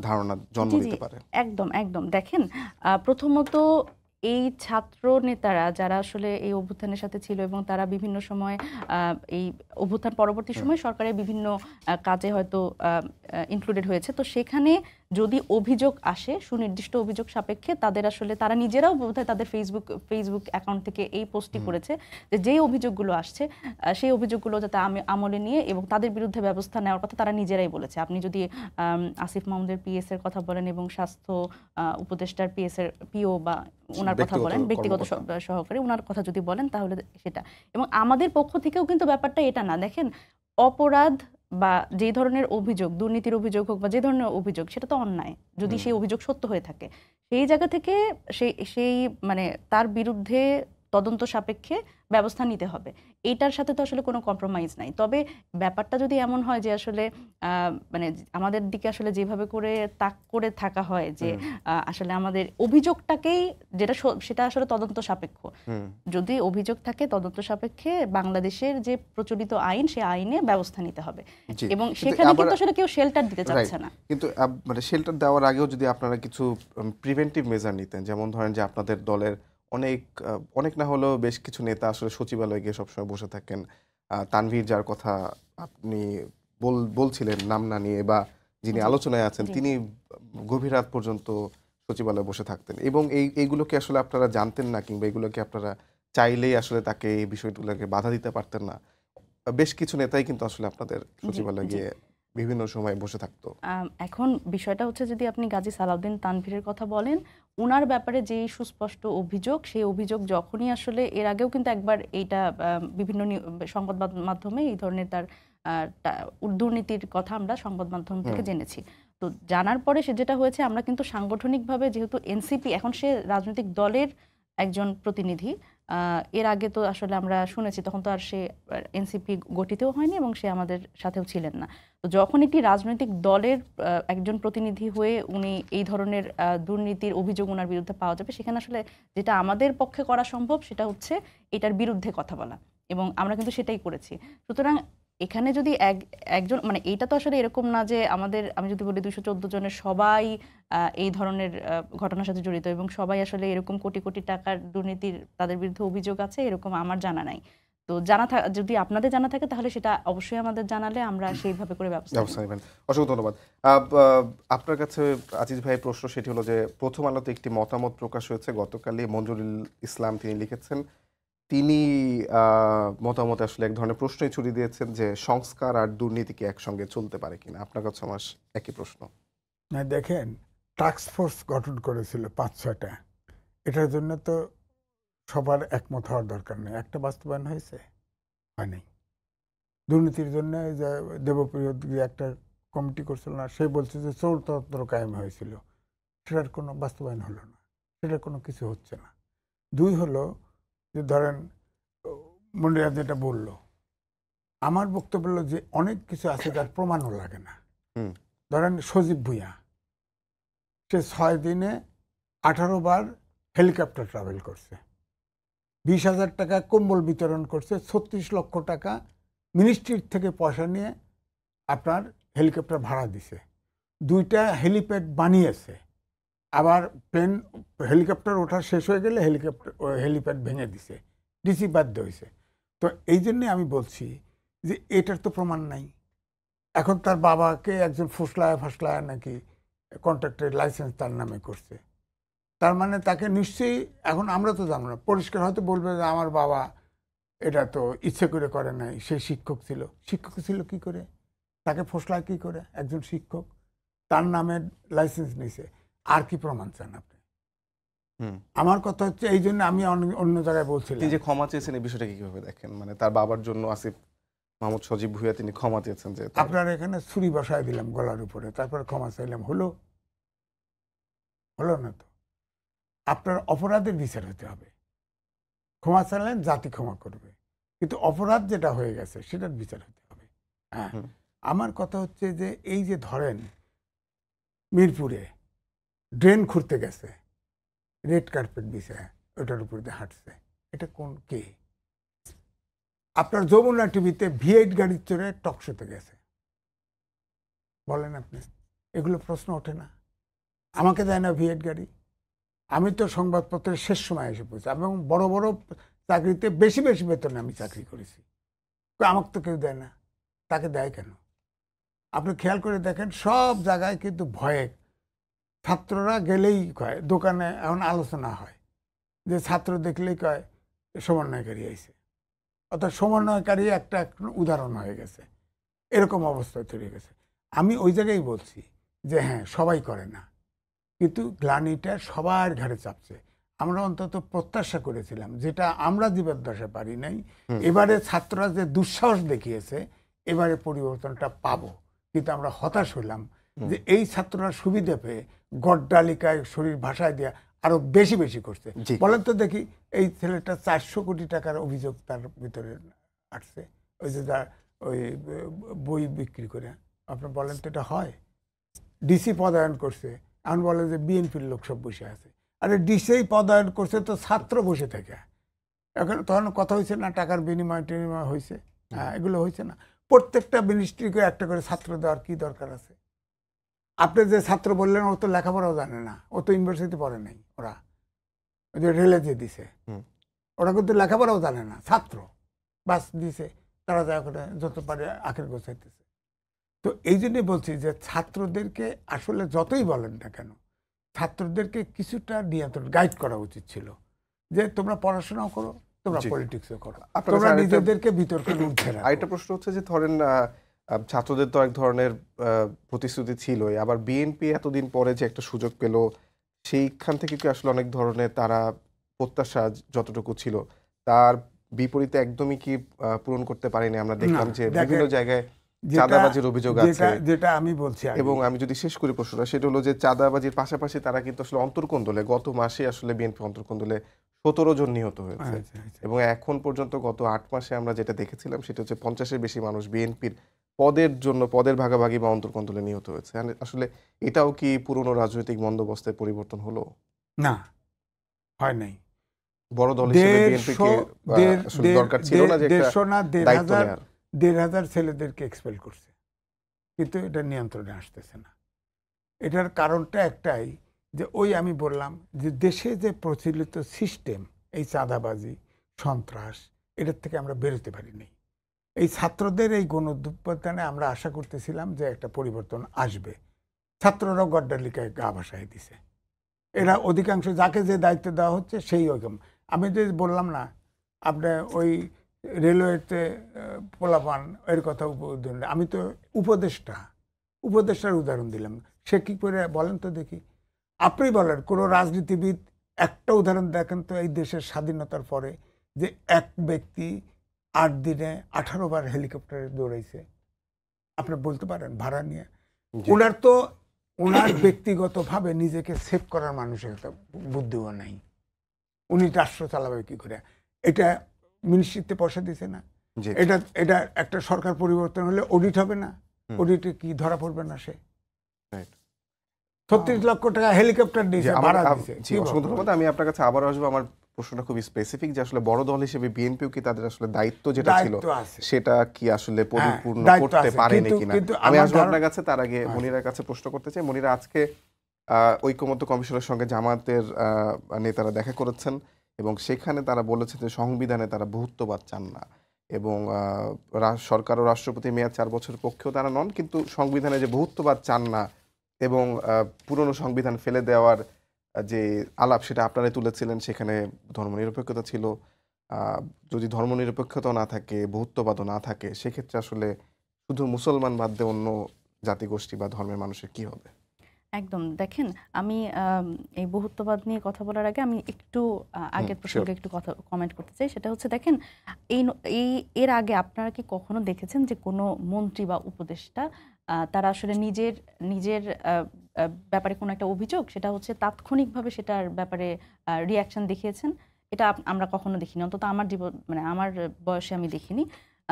ধারণা জন্ম জি, জি, দিতে পারে? একদম। দেখেন, প্রথমত এই ছাত্র নেতারা যারা আসলে এই অভ্যুত্থানের সাথে ছিল, এবং তারা বিভিন্ন সময় এই অভ্যুত্থান পরবর্তী সময় সরকারের বিভিন্ন কাজে হয়তো ইনক্লুডেড হয়েছে, তো সেখানে যদি অভিযোগ আসে, সুনির্দিষ্ট অভিযোগ সাপেক্ষে, তারা নিজেরাও বোধহয় তাদের ফেসবুক অ্যাকাউন্ট থেকে এই পোস্টটি করেছে যে যেই অভিযোগগুলো আসছে, সেই অভিযোগগুলো যাতে আমলে নিয়ে এবং তাদের বিরুদ্ধে ব্যবস্থা নেওয়ার কথা তারা নিজেরাই বলেছে। আপনি যদি আসিফ মাহমুদের পিএস এর কথা বলেন, এবং স্বাস্থ্য উপদেষ্টার পিও বা ওনার কথা বলেন, ব্যক্তিগত সহকারী ওনার কথা যদি বলেন, তাহলে সেটা। এবং আমাদের পক্ষ থেকেও কিন্তু ব্যাপারটা এটা না। দেখেন, অপরাধ বা যে ধরনের অভিযোগ, দুর্নীতির অভিযোগ হোক বা যে ধরনের অভিযোগ, সেটা তো অন্যায় যদি সেই অভিযোগ সত্য হয়ে থাকে। সেই জায়গা থেকে সেই মানে তার বিরুদ্ধে তদন্ত সাপেক্ষে ব্যবস্থা নিতে হবে। এইটার সাথে তো আসলে কোনো কম্প্রোমাইজ নাই। তবে ব্যাপারটা যদি এমন হয় যে আসলে মানে আমাদের দিকে আসলে যেভাবে করে তাক করে থাকা হয়, যে আসলে আমাদের অভিযোগটাকেই সেটা আসলে তদন্ত সাপেক্ষ। যদি অভিযোগ থাকে তদন্ত সাপেক্ষে, বাংলাদেশের যে প্রচলিত আইন, সে আইনে ব্যবস্থা নিতে হবে, এবং সেখানে কিন্তু আসলে কেউ শেল্টার দিতে চাচ্ছে না। কিন্তু মানে শেল্টার দেওয়ার আগেও যদি আপনারা কিছু প্রিভেন্টিভ মেজার নিতেন, যেমন ধরেন যে আপনাদের দলের অনেক না হলেও বেশ কিছু নেতা আসলে সচিবালয়ে গিয়ে সবসময় বসে থাকেন। তানভীর, যার কথা আপনি বলছিলেন নাম না নিয়ে, বা যিনি আলোচনায় আছেন, তিনি গভীর রাত পর্যন্ত সচিবালয়ে বসে থাকতেন, এবং এইগুলোকে আসলে আপনারা জানতেন না, কিংবা এগুলোকে আপনারা চাইলেই আসলে তাকে এই বিষয়গুলোকে বাধা দিতে পারতেন না? বেশ কিছু নেতাই কিন্তু আসলে আপনাদের জি, সচিবালয়ে জি। গিয়ে বিভিন্ন সময় বসে থাকতো। এখন বিষয়টা হচ্ছে যদি আপনি গাজী সালাউদ্দিন তানভীরের কথা বলেন, উনার ব্যাপারে যে সুস্পষ্ট অভিযোগ, সেই অভিযোগ যখনই আসলে এর আগেও কিন্তু একবার এইটা বিভিন্ন সংবাদ মাধ্যমে এই ধরনের তার দুর্নীতির কথা আমরা সংবাদ মাধ্যম থেকে হুম। জেনেছি। তো জানার পরে সে যেটা হয়েছে, আমরা কিন্তু সাংগঠনিকভাবে যেহেতু এনসিপি এখন সে রাজনৈতিক দলের একজন প্রতিনিধি, এর আগে তো আসলে আমরা শুনেছি তখন তো আর সে এনসিপি গঠিতও হয়নি এবং সে আমাদের সাথেও ছিলেন না। তো যখন একটি রাজনৈতিক দলের একজন প্রতিনিধি হয়ে উনি এই ধরনের দুর্নীতির অভিযোগ ওনার বিরুদ্ধে পাওয়া যাবে, সেখানে আসলে যেটা আমাদের পক্ষে করা সম্ভব সেটা হচ্ছে এটার বিরুদ্ধে কথা বলা, এবং আমরা কিন্তু সেটাই করেছি। সুতরাং এখানে যদি একজন, মানে এইটা তো আসলে এরকম না যে আমাদের, আমি যদি বলি 214 জনের সবাই এই ধরনের ঘটনার সাথে জড়িত এবং সবাই আসলে এরকম কোটি কোটি টাকার দুর্নীতির তাদের বিরুদ্ধে অভিযোগ আছে, এরকম আমার জানা নাই। তো যদি আপনাদের জানা থাকে তাহলে সেটা অবশ্যই আমাদের জানালে আমরা সেইভাবে করে ব্যবস্থা ব্যবস্থা নেব। নেবেন। অসংখ্য ধন্যবাদ। আপনার কাছে আজিজ ভাই প্রশ্ন সেটি হলো যে প্রথম আলোতে একটি মতামত প্রকাশ হয়েছে গতকালই, মঞ্জুরুল ইসলাম তিনি লিখেছেন, তিনি মতামতে আসলে এক ধরনের প্রশ্নই ছুড়ে দিয়েছেন যে সংস্কার আর দুর্নীতি কি একসঙ্গে চলতে পারে কিনা। আপনার কাছে আমার একই প্রশ্ন। না দেখেন, টাস্ক ফোর্স গঠন করেছিল 5-6টা। এটার জন্য তো সবার একমত হওয়ার দরকার নেই। একটা বাস্তবায়ন হয়েছে? হয়নি। দুর্নীতির জন্য যে দেবপ্রিয় একটা কমিটি করছিল না, সে বলছে যে চোরতন্ত্র কায়েম হয়েছিল, সেটার কোনো বাস্তবায়ন হলো না, সেটার কোনো কিছু হচ্ছে না। 2 হলো যে ধরেন মন্ডিয়া যেটা বলল, আমার বক্তব্য হলো যে অনেক কিছু আছে যার প্রমাণও লাগে না। হুম। ধরেন সজীব ভুঁইয়া, সে 6 দিনে 18 বার হেলিকপ্টার ট্রাভেল করছে, 20,000 টাকা কম্বল বিতরণ করছে, 36 লক্ষ টাকা মিনিস্ট্রির থেকে পয়সা নিয়ে আপনার হেলিকপ্টার ভাড়া দিছে, 2টা হেলিপ্যাড বানিয়েছে, আবার হেলিকপ্টার ওঠা শেষ হয়ে গেলে হেলিপ্যাড ভেঙে দিছে, ডিসি বাধ্য হয়েছে। তো এই জন্যে আমি বলছি যে এটার তো প্রমাণ নাই। এখন তার বাবাকে একজন ফুসলায়া নাকি কন্ট্রাক্টের লাইসেন্স তার নামে করছে, তার মানে তাকে নিশ্চয়ই, এখন আমরা তো জানবো না, পরিষ্কার হয়তো বলবে যে আমার বাবা এটা তো ইচ্ছে করে নাই, সে শিক্ষক ছিল। শিক্ষক ছিল কি করে? তাকে ফসলায় কি করে? একজন শিক্ষক তার নামে লাইসেন্স নিছে, আর কি প্রমাণ চান আপনি? আমার কথা হচ্ছে এই জন্য আমি অন্য জায়গায় বলছিলাম, তিনি যে ক্ষমা চেয়েছেন এই বিষয়টা কিভাবে দেখেন? মানে তার বাবার জন্য আসিফ মাহমুদ সজীব ভুঁইয়া তিনি ক্ষমা চেয়েছেন যে আপনার এখানে ছুরি বসায় দিলাম গলার উপরে, তারপর ক্ষমা চাইলাম, হলো না তো। আপনার অপরাধের বিচার হতে হবে। ক্ষমা চাইলেন, জাতি ক্ষমা করবে, কিন্তু অপরাধ যেটা হয়ে গেছে সেটার বিচার হতে হবে। হ্যাঁ, আমার কথা হচ্ছে যে এই যে ধরেন মিরপুরে ড্রেন খুঁড়তে গেছে, রেড কার্পেট বিছায় ওটার উপর দিয়ে হাঁটছে, এটা কোন কে? আপনার যমুনা টিভিতে V8 গাড়ির চড়ে টকশোতে গেছে, বলেন আপনি, এগুলো প্রশ্ন ওঠে না? আমাকে দেয় না V8 গাড়ি? আমি তো সংবাদপত্রের শেষ সময় এসে পড়ছি এবং বড় বড় চাকরিতে বেশি বেতনে আমি চাকরি করেছি, আমাকে তো কেউ দেয় না, তাকে দেয় কেন? আপনি খেয়াল করে দেখেন, সব জায়গায় কিন্তু ভয়ে ছাত্ররা গেলেই কয়, দোকানে এখন আলোচনা হয় যে ছাত্র দেখলেই কয় সমন্বয়কারী আইছে, অর্থাৎ সমন্বয়কারী একটা উদাহরণ হয়ে গেছে, এরকম অবস্থা তৈরি গেছে। আমি ওই জায়গায় বলছি যে হ্যাঁ, সবাই করে না, কিন্তু গ্লানিটা সবার ঘাড়ে চাপছে। আমরা অন্তত প্রত্যাশা করেছিলাম, যেটা আমরা জীবদ্দশা পারি নাই, এবারে ছাত্ররা যে দুঃসাহস দেখিয়েছে, এবারে পরিবর্তনটা পাবো, কিন্তু আমরা হতাশ হলাম যে এই ছাত্ররা সুবিধা পেয়ে গড্ডালিকায় শরীর ভাষায় দেওয়া আরো বেশি করছে। বলেন তো দেখি, এই ছেলেটা 400 কোটি টাকার অভিযোগ তার ভিতরে আসছে, ওই যে ওই বই বিক্রি করে, আপনি বলেন তো এটা হয়? ডিসি পদায়ন করছে, এখন বলে যে বিএনপির লোক সব বসে আছে। আরে ডিসি পদায়ন করছে তো ছাত্র বসে থাকে, এখন তখন কথা হয়েছে না, টাকার বিনিময় টিনিময় হয়েছে? হ্যাঁ, এগুলো হয়েছে না? প্রত্যেকটা মিনিস্ট্রিকে একটা করে ছাত্র দেওয়ার কি দরকার আছে? আপনি যে ছাত্র বললেন, ও তো লেখাপড়াও জানে না, ও তো ইউনিভার্সিটি পড়ে নাই, ওরা যে রেলে যে দিছে, ওরা কিন্তু লেখাপড়াও জানে না, ছাত্র বাস দিছে, তারা যা করে যত পারে আখের গোছাইতেছে। তো এই জন্যই বলছি যে ছাত্রদেরকে আসলে যতই বলেন না কেন, ছাত্রদেরকে কিছুটা নিয়ন্ত্রণ গাইড করা উচিত ছিল, যে তোমরা পড়াশোনাও করো, তোমরা জি। পলিটিক্সও করো, আপনার তোমরা কাছে আরেকটা- নিজেদেরকে বিতর্কের ঊর্ধ্বে রাখো। আরেকটা প্রশ্ন হচ্ছে যে ধরেন ছাত্রদের তো এক ধরনের প্রতিশ্রুতি ছিলই, আবার বিএনপি এতদিন পরে যে একটা সুযোগ পেল, সেইখান থেকে কি আসলে অনেক ধরনের তারা প্রত্যাশা যতটুকু ছিল তার বিপরীতে একদমই কি পূরণ করতে পারেনি? আমরা দেখলাম না, যে দেখেন, বিভিন্ন জায়গায় যেটা- চাঁদাবাজির অভিযোগ আছে। যেটা যেটা আমি বলছি আগে। এবং আমি যদি শেষ করি প্রশ্নটা, সেটা হলো যে চাঁদাবাজির পাশাপাশি তারা কিন্তু আসলে অন্তর্কোন্দলে গত মাসে আসলে বিএনপি অন্তর্কোন্দলে 17 জন নিহত হয়েছে। আচ্ছা, আচ্ছা। এবং এখন পর্যন্ত গত 8 মাসে আমরা যেটা দেখেছিলাম সেটা হচ্ছে 50-এর বেশি মানুষ বিএনপির পদের জন্য পদের ভাগাভাগি বা অন্তর্কোন্দলে নিহত হয়েছে। আসলে এটাও কি পুরনো রাজনৈতিক বন্দোবস্তের পরিবর্তন হলো? না, হয় নাই। বড় দল হিসেবে বিএনপিকে আসলে দরকার ছিল না যে একটা 150 না দায়িত্ব নেওয়ার? 1,500 ছেলেদেরকে এক্সপেল করছে, কিন্তু এটা নিয়ন্ত্রণে আসতেছে না। এটার কারণটা একটাই, যে ওই আমি বললাম যে দেশে যে প্রচলিত সিস্টেম, এই চাঁদাবাজি, সন্ত্রাস, এটার থেকে আমরা বেরোতে পারিনি। এই ছাত্রদের এই গণঅভ্যুত্থানে আমরা আশা করতেছিলাম যে একটা পরিবর্তন আসবে। ছাত্ররা গড্ডালিকায় গা ভাসায় দিছে। এরা অধিকাংশ যাকে যে দায়িত্ব দেওয়া হচ্ছে সেই ওরকম। আমি যে বললাম না আপনার ওই রেলওয়েতে পোলাপান এর কথা উদাহরণ, আমি তো উপদেষ্টার উদাহরণ দিলাম। সে কি করে বলেন তো দেখি, আপনি বলেন কোনো রাজনীতিবিদ একটা উদাহরণ দেখেন তো এই দেশের স্বাধীনতার পরে যে এক ব্যক্তি 8 দিনে 18 বার হেলিকপ্টারে দৌড়াইছে, আপনি বলতে পারেন ভাড়া নিয়ে? জি। ওনার ব্যক্তিগতভাবে নিজেকে সেভ করার মানুষের একটা বুদ্ধিও নাই। উনি রাষ্ট্র চালাবে কি করে? এটা মিনিস্ট্রিতে পয়সা দিছে না? জি। এটা একটা সরকার পরিবর্তন হলে অডিট হবে না? অডিটে কি ধরা পড়বে না সে? Right. 36 লক্ষ টাকা হেলিকপ্টার জি, দিয়েছে, আমার- ভাড়া আম- দিয়েছে। জি, অসংখ্য ধন্যবাদ। আমি আপনার কাছে আবার আসবো। আমার প্রশ্নটা খুবই স্পেসিফিক যে আসলে বড় দল হিসেবে বিএনপিও কি তাদের আসলে দায়িত্ব যেটা ছিল দায়িত্ব আছে। সেটা কি আসলে পরিপূর্ণ দায়িত্ব করতে আছে। পারেনি কিনা? কিন্তু আমি আমার আসবো ধারণা- আপনার কাছে। তার আগে মনিরার কাছে প্রশ্ন করতে চাই। মনিরা, আজকে ঐকমত্য কমিশনের সঙ্গে জামায়াতের নেতারা দেখা করেছেন এবং সেখানে তারা বলেছে যে সংবিধানে তারা বহুত্ববাদ চান না এবং সরকার ও রাষ্ট্রপতি মেয়াদ 4 বছরের পক্ষেও তারা নন, কিন্তু সংবিধানে যে বহুত্ববাদ চান না এবং পুরনো সংবিধান ফেলে দেওয়ার যে আলাপ সেটা আপনারাই তুলেছিলেন। সেখানে ধর্মনিরপেক্ষতা ছিল। যদি ধর্মনিরপেক্ষতা না থাকে, বহুত্ববাদও না থাকে, সেক্ষেত্রে আসলে শুধু মুসলমান বাদ দিয়ে অন্য জাতিগোষ্ঠী বা ধর্মের মানুষের কি হবে? একদম। দেখেন, আমি এই বহুত্ববাদ নিয়ে কথা বলার আগে আমি একটু আগের প্রসঙ্গে একটু কথা কমেন্ট করতে চাই। সেটা হচ্ছে, দেখেন, এর আগে আপনারা কি কখনো দেখেছেন যে কোনো মন্ত্রী বা উপদেষ্টা তারা আসলে নিজের ব্যাপারে কোনো একটা অভিযোগ, সেটা হচ্ছে তাৎক্ষণিকভাবে সেটার ব্যাপারে রিয়াকশন দেখিয়েছেন? এটা আমরা কখনো দেখিনি, অন্তত আমার মানে আমার বয়সে আমি দেখিনি।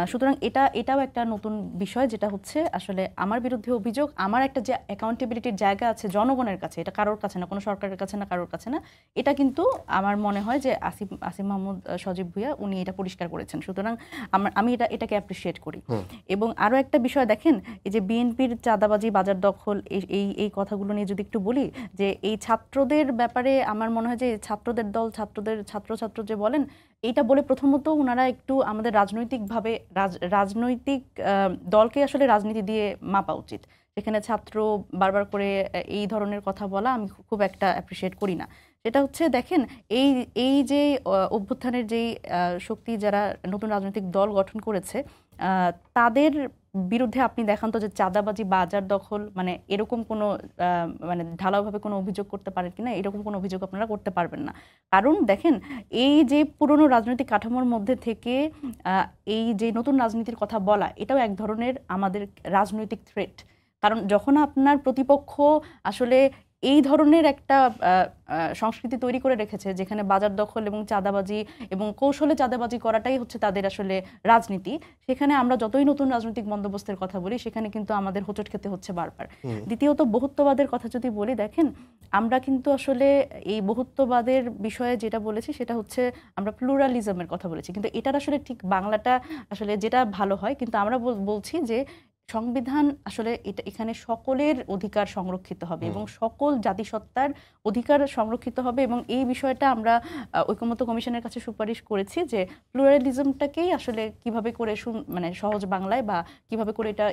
সুতরাং এটাও একটা নতুন বিষয়, যেটা হচ্ছে আসলে আমার বিরুদ্ধে অভিযোগ, আমার একটা যে অ্যাকাউন্টেবিলিটির জায়গা আছে জনগণের কাছে, এটা কারোর কাছে না, কোনো সরকারের কাছে না, কারোর কাছে না। এটা কিন্তু আমার মনে হয় যে আসিফ মাহমুদ সজীব ভুঁইয়া উনি এটা পরিষ্কার করেছেন। সুতরাং আমি এটাকে অ্যাপ্রিসিয়েট করি। এবং আরও একটা বিষয় দেখেন, এই যে বিএনপির চাঁদাবাজি, বাজার দখল, এই কথাগুলো নিয়ে যদি একটু বলি, যে এই ছাত্রদের ব্যাপারে আমার মনে হয় যে ছাত্রদের দল, ছাত্র যে বলেন, এইটা বলে প্রথমত ওনারা একটু আমাদের রাজনৈতিকভাবে রাজনৈতিক দলকে আসলে রাজনীতি দিয়ে মাপা উচিত। সেখানে ছাত্র বারবার করে এই ধরনের কথা বলা আমি খুব একটা অ্যাপ্রিসিয়েট করি না। সেটা হচ্ছে, দেখেন, এই যে অভ্যুত্থানের যেই শক্তি যারা নতুন রাজনৈতিক দল গঠন করেছে, তাদের বিরুদ্ধে আপনি দেখান তো যে চাঁদাবাজি, বাজার দখল, মানে এরকম কোনো মানে ঢালাওভাবে কোনো অভিযোগ করতে পারেন কিনা? এরকম কোনো অভিযোগ আপনারা করতে পারবেন না। কারণ দেখেন, এই যে পুরনো রাজনৈতিক কাঠামোর মধ্যে থেকে এই যে নতুন রাজনীতির কথা বলা, এটাও এক ধরনের আমাদের রাজনৈতিক থ্রেট। কারণ যখন আপনার প্রতিপক্ষ আসলে এই ধরনের একটা সংস্কৃতি তৈরি করে রেখেছে, যেখানে বাজার দখল এবং চাঁদাবাজি এবং কৌশলে চাঁদাবাজি করাটাই হচ্ছে তাদের আসলে রাজনীতি, সেখানে আমরা যতই নতুন রাজনৈতিক বন্দোবস্তের কথা বলি, সেখানে কিন্তু আমাদের হোঁচট খেতে হচ্ছে বারবার। দ্বিতীয়ত, বহুত্ববাদের কথা যদি বলি, দেখেন, আমরা কিন্তু আসলে এই বহুত্ববাদের বিষয়ে যেটা বলেছি সেটা হচ্ছে আমরা প্লুরালিজমের কথা বলেছি, কিন্তু এটার আসলে ঠিক বাংলাটা আসলে যেটা ভালো হয়, কিন্তু আমরা বলছি যে সংবিধান আসলে এটা এখানে সকলের অধিকার সংরক্ষিত হবে এবং সকল জাতিসত্তার অধিকার সংরক্ষিত হবে, এবং এই বিষয়টা আমরা ঐকমত্য কমিশনের কাছে সুপারিশ করেছি যে প্লুরালিজমটাকেই আসলে কিভাবে করে মানে সহজ বাংলায় বা কিভাবে করে এটা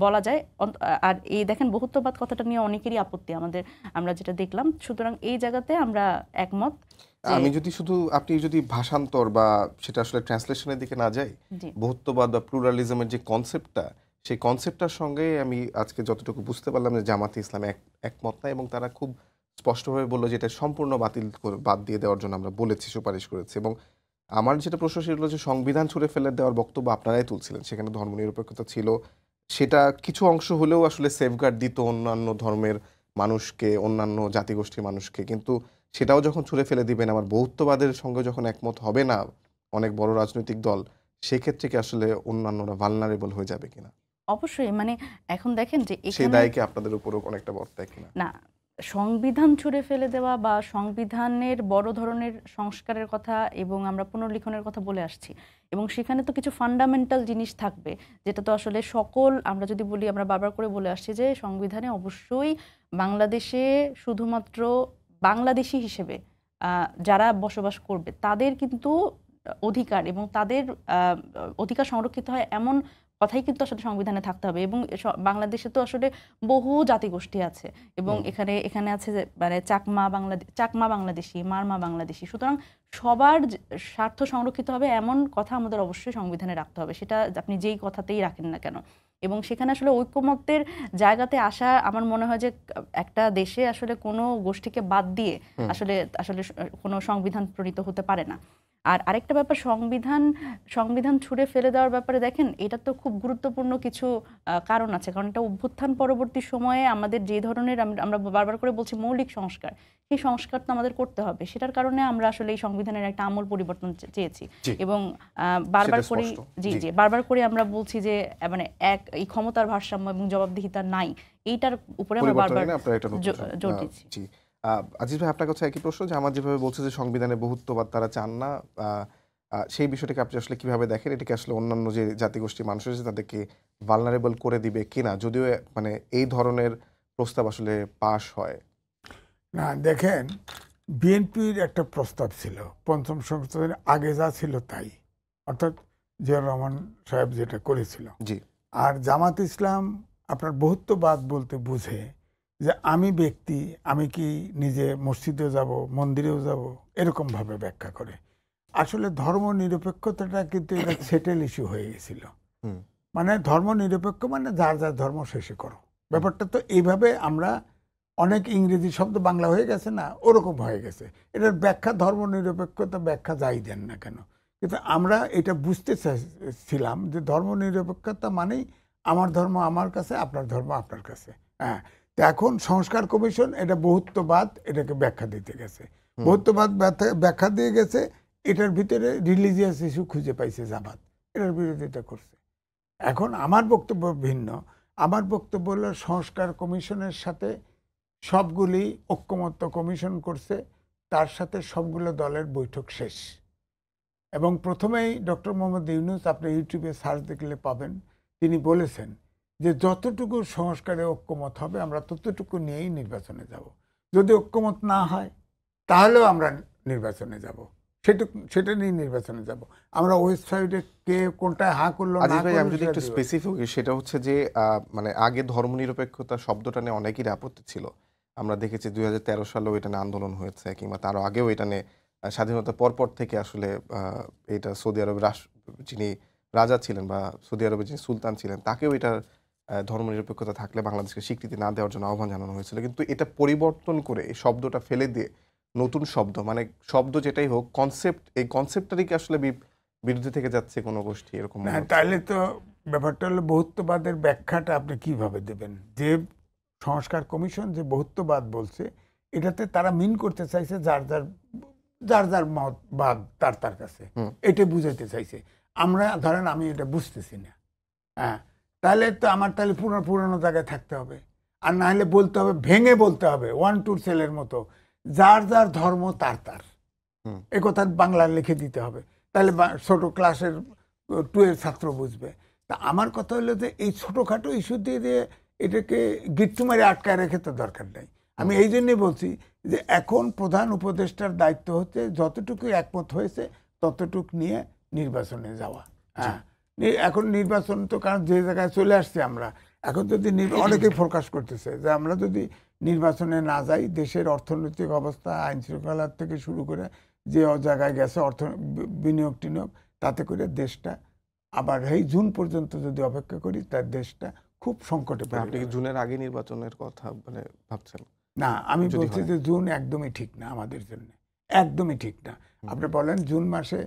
বলা যায়। আর এই দেখেন বহুত্ববাদ কথাটা নিয়ে অনেকেরই আপত্তি আমরা যেটা দেখলাম, সুতরাং এই জায়গাতে আমরা একমত। আমি যদি শুধু আপনি যদি ভাষান্তর বা সেটা আসলে ট্রান্সলেশনের দিকে না যাই, বহুত্ববাদ বা প্লুরালিজমের যে কনসেপ্টটা, সেই কনসেপ্টটার সঙ্গে আমি আজকে যতটুকু বুঝতে পারলাম যে জামাতে ইসলাম একমত না, এবং তারা খুব স্পষ্টভাবে বললো যে এটা সম্পূর্ণ বাদ দিয়ে দেওয়ার জন্য আমরা বলেছি, সুপারিশ করেছি। এবং আমার যেটা প্রশ্ন সেটা হলো যে সংবিধান ছুঁড়ে ফেলে দেওয়ার বক্তব্য আপনারাই তুলছিলেন, সেখানে ধর্মনিরপেক্ষতা ছিল, সেটা কিছু অংশ হলেও আসলে সেফগার্ড দিত অন্যান্য ধর্মের মানুষকে, অন্যান্য জাতিগোষ্ঠীর মানুষকে, কিন্তু সেটাও যখন ছুঁড়ে ফেলে দিবেন, আমার বহুত্ববাদের সঙ্গে যখন একমত হবে না অনেক বড় রাজনৈতিক দল, সেক্ষেত্রে কি আসলে অন্যান্যরা ভালনারেবল হয়ে যাবে কিনা? অবশ্যই, মানে এখন দেখেন যে সেই দায় কি আপনাদের উপরও অনেকটা বর্তায় কিনা? না, সংবিধান ছুঁড়ে ফেলে দেওয়া বা সংবিধানের বড় ধরনের সংস্কারের কথা এবং আমরা পুনর্লিখনের কথা বলে আসছি, এবং সেখানে তো কিছু ফান্ডামেন্টাল জিনিস থাকবে যেটা তো আসলে আমরা যদি বলি, আমরা বারবার করে বলে আসছি যে সংবিধানে অবশ্যই বাংলাদেশে শুধুমাত্র বাংলাদেশি হিসেবে যারা বসবাস করবে তাদের কিন্তু অধিকার এবং তাদের অধিকার সংরক্ষিত হয় এমন কথাই কিন্তু আসলে সংবিধানে থাকতে হবে। এবং বাংলাদেশে তো আসলে বহু জাতিগোষ্ঠী আছে, এবং এখানে আছে মানে চাকমা বাংলাদেশি, মারমা বাংলাদেশি, সুতরাং সবার স্বার্থ সংরক্ষিত হবে এমন কথা আমাদের অবশ্যই সংবিধানে রাখতে হবে, সেটা আপনি যেই কথাতেই রাখেন না কেন। এবং সেখানে আসলে ঐক্যমত্যের জায়গাতে আসা, আমার মনে হয় যে একটা দেশে আসলে কোনো গোষ্ঠীকে বাদ দিয়ে আসলে কোনো সংবিধান প্রণীত হতে পারে না। আর আরেকটা ব্যাপার, সংবিধান ছুঁড়ে ফেলে দেওয়ার ব্যাপারে দেখেন, এটা তো খুব গুরুত্বপূর্ণ কিছু কারণ আছে, কারণ এটা অভ্যুত্থান পরবর্তী সময়ে আমাদের যে ধরনের আমরা বারবার করে বলছি মৌলিক সংস্কার, সেই সংস্কার তো আমাদের করতে হবে, সেটার কারণে আমরা আসলে এই সংবিধানের একটা আমূল পরিবর্তন চেয়েছি। এবং বারবার করে আমরা বলছি যে মানে এই ক্ষমতার ভারসাম্য এবং জবাবদিহিতা নাই, এইটার উপরে আমরা বারবার জোর দিচ্ছি। আজিজ ভাই, আপনার কাছে একই প্রশ্ন, যে আমার যেভাবে বলছে যে সংবিধানে বহুত্ববাদ তারা চান না, সেই বিষয়টাকে আপনি আসলে কিভাবে দেখেন? এটাকে আসলে অন্যান্য যে জাতিগোষ্ঠীর মানুষ আছে তাদেরকে ভালনারেবল করে দিবে কিনা, যদিও মানে এই ধরনের প্রস্তাব আসলে পাশ হয়? না, দেখেন, বিএনপির একটা প্রস্তাব ছিল পঞ্চম সংশোধনের আগে যা ছিল তাই, অর্থাৎ জিয়াউর রহমান সাহেব যেটা করেছিল। জি। আর জামাত ইসলাম আপনার বহুত্ববাদ বলতে বুঝে যে আমি কি নিজে মসজিদেও যাব, মন্দিরেও যাব, এরকম ভাবে ব্যাখ্যা করে। আসলে ধর্ম নিরপেক্ষতাটা কিন্তু এটা সেটেল ইস্যু হয়ে গেছিল। মানে ধর্ম নিরপেক্ষ মানে যার যার ধর্ম শেষে করো, ব্যাপারটা তো এইভাবে আমরা অনেক ইংরেজি শব্দ বাংলা হয়ে গেছে না, ওরকম হয়ে গেছে। এটার ব্যাখ্যা ধর্ম নিরপেক্ষতা ব্যাখ্যা যাই দেন না কেন, কিন্তু আমরা এটা বুঝতে চাইছিলাম যে ধর্ম নিরপেক্ষতা মানেই আমার ধর্ম আমার কাছে, আপনার ধর্ম আপনার কাছে। হ্যাঁ, তো এখন সংস্কার কমিশন এটা বহুত্ববাদ এটাকে ব্যাখ্যা দিতে গেছে, বহুত্ববাদ ব্যাখ্যা দিয়ে গেছে, এটার ভিতরে রিলিজিয়াস ইস্যু খুঁজে পাইছে জামাত, এটার বিরোধিতা করছে। এখন আমার বক্তব্য ভিন্ন। আমার বক্তব্য হলো সংস্কার কমিশনের সাথে সবগুলি ঐক্যমত্য কমিশন করছে, তার সাথে সবগুলো দলের বৈঠক শেষ। এবং প্রথমেই ডক্টর মোহাম্মদ ইউনূস, আপনি ইউটিউবে সার্চ দেখলে পাবেন, তিনি বলেছেন যে যতটুকু সংস্কারে ঐক্যমত হবে আমরা ততটুকু নিয়েই নির্বাচনে যাব, যদি ঐক্যমত না হয় তাহলেও আমরা নির্বাচনে যাব, সেটা নিয়ে নির্বাচনে যাব। আমরা ওয়েবসাইটে কে কোনটায় হা করলো না করলো, আমি যদি একটু স্পেসিফিক, সেটা হচ্ছে যে মানে আগে ধর্মনিরপেক্ষতা শব্দটা নিয়ে অনেকেরই আপত্তি ছিল। আমরা দেখেছি 2013 সালেও এটা নিয়ে আন্দোলন হয়েছে, কিংবা তারও আগেও এটা নিয়ে স্বাধীনতার পরপর থেকে আসলে এটা সৌদি আরবের যিনি রাজা ছিলেন বা সৌদি আরবের যিনি সুলতান ছিলেন তাকেও এটা ধর্মনিরপেক্ষতা থাকলে বাংলাদেশকে স্বীকৃতি না দেওয়ার জন্য আহ্বান জানানো হয়েছিল। কিন্তু এটা পরিবর্তন করে এই শব্দটা ফেলে দিয়ে নতুন শব্দ, মানে শব্দ যেটাই হোক, এই কনসেপ্টটারই কি আসলে বিরুদ্ধে থেকে যাচ্ছে কোনো গোষ্ঠী, এরকম? তাহলে তো ব্যাপারটা হলো বহুত্ববাদের ব্যাখ্যাটা আপনি কিভাবে দেবেন? যে সংস্কার কমিশন যে বহুত্ববাদ বলছে, এটাতে তারা মিন করতে চাইছে যার যার মতবাদ তার কাছে, এটা বুঝাইতে চাইছে। আমরা ধরেন আমি এটা বুঝতেছি না, হ্যাঁ, তাহলে তো আমার পুরানো জায়গায় থাকতে হবে, আর না হলে বলতে হবে, ভেঙে বলতে হবে, 1-2 সেলের মতো, যার যার ধর্ম তার এ কথা বাংলা লিখে দিতে হবে, তাহলে ছোট ক্লাসের 2 এর ছাত্র বুঝবে। তা আমার কথা হলো যে এই ছোটখাটো ইস্যু দিয়ে এটাকে গিট্টু মারে আটকায় রেখে তো দরকার নেই। আমি এই জন্যই বলছি যে এখন প্রধান উপদেষ্টার দায়িত্ব হচ্ছে যতটুকু একমত হয়েছে ততটুক নিয়ে নির্বাচনে যাওয়া। হ্যাঁ, এখন নির্বাচন তো কারণ যে জায়গায় চলে আসছে আমরা, এখন যদি অনেকেই ফোরকাস্ট করতেছে যে আমরা যদি নির্বাচনে না যাই দেশের অর্থনৈতিক অবস্থা, আইন শৃঙ্খলার থেকে শুরু করে যে জায়গায় গেছে বিনিয়োগ টিনিয়োগ, তাতে করে দেশটা আবার এই জুন পর্যন্ত যদি অপেক্ষা করি তার দেশটা খুব সংকটে পড়ে আপনি কি যাবে। জুনের আগে নির্বাচনের কথা মানে ভাবছেন? না, আমি যদি বলছি হয়। যে জুন একদমই ঠিক না আমাদের জন্য, একদমই ঠিক না। আপনি বলেন জুন মাসে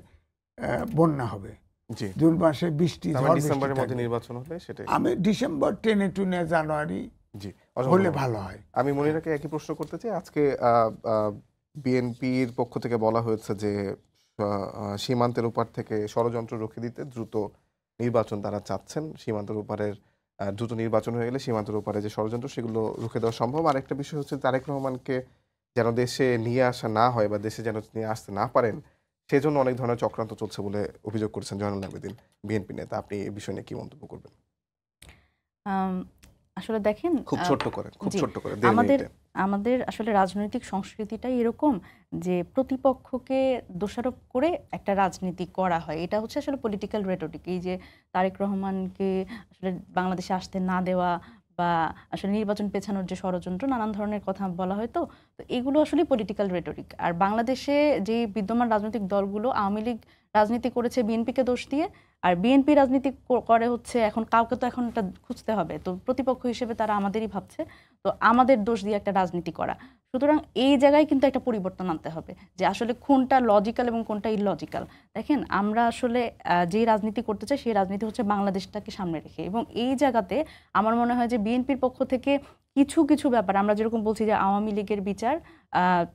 বন্যা হবে, জি, জুন মাসে বৃষ্টি তার ঝড় মানে বৃষ্টি ডিসেম্বরের মধ্যে থাকবে। নির্বাচন হলে সেটাই। আমি ডিসেম্বর টেনে টুনে জানুয়ারি জি, হলে ভালো হয়। আমি মনিরাকে একই প্রশ্ন করতে চাই। আজকে বিএনপির পক্ষ থেকে বলা হয়েছে যে সীমান্তের ওপার থেকে ষড়যন্ত্র রুখে দিতে দ্রুত নির্বাচন তারা চাচ্ছেন। সীমান্তের ওপারের দ্রুত নির্বাচন হয়ে গেলে সীমান্তের ওপারে যে ষড়যন্ত্র সেগুলো রুখে দেওয়া সম্ভব। আর একটা বিষয় হচ্ছে তারেক রহমানকে যেন দেশে নিয়ে আসা না হয় বা দেশে যেন নিয়ে আসতে না পারেন, সেজন্য অনেক ধরনের চক্রান্ত চলছে বলে অভিযোগ করেছেন জয়নুল আবেদীন, বিএনপি নেতা। আপনি এই বিষয় নিয়ে কি মন্তব্য করবেন? আসলে দেখেন, খুব ছোট্ট করেন, খুব জি, ছোট্ট করে, 1.5 আমাদের মিনিটে। আমাদের আসলে রাজনৈতিক সংস্কৃতিটাই এরকম যে প্রতিপক্ষকে দোষারোপ করে একটা রাজনীতি করা হয়। এটা হচ্ছে আসলে পলিটিক্যাল রেটরিক। এই যে তারেক রহমানকে আসলে বাংলাদেশে আসতে না দেওয়া বা আসলে নির্বাচন পেছানোর যে ষড়যন্ত্র, নানান ধরনের কথা বলা হয়। তো এগুলো আসলে পলিটিক্যাল রেটরিক। আর বাংলাদেশে যে বিদ্যমান রাজনৈতিক দলগুলো, আওয়ামী লীগ রাজনীতি করেছে বিএনপিকে দোষ দিয়ে, আর বিএনপি রাজনীতি করে হচ্ছে এখন কাউকে তো এখন এটা খুঁজতে হবে, তো প্রতিপক্ষ হিসেবে তারা আমাদেরই ভাবছে, তো আমাদের দোষ দিয়ে একটা রাজনীতি করা। সুতরাং এই জায়গায় কিন্তু একটা পরিবর্তন আনতে হবে যে আসলে কোনটা লজিক্যাল এবং কোনটা ইললজিক্যাল। দেখেন, আমরা আসলে যে রাজনীতি করতে চাই সেই রাজনীতি হচ্ছে বাংলাদেশটাকে সামনে রেখে, এবং এই জায়গাতে আমার মনে হয় যে বিএনপির পক্ষ থেকে কিছু কিছু ব্যাপার, আমরা যেরকম বলছি যে আওয়ামী লীগের বিচার,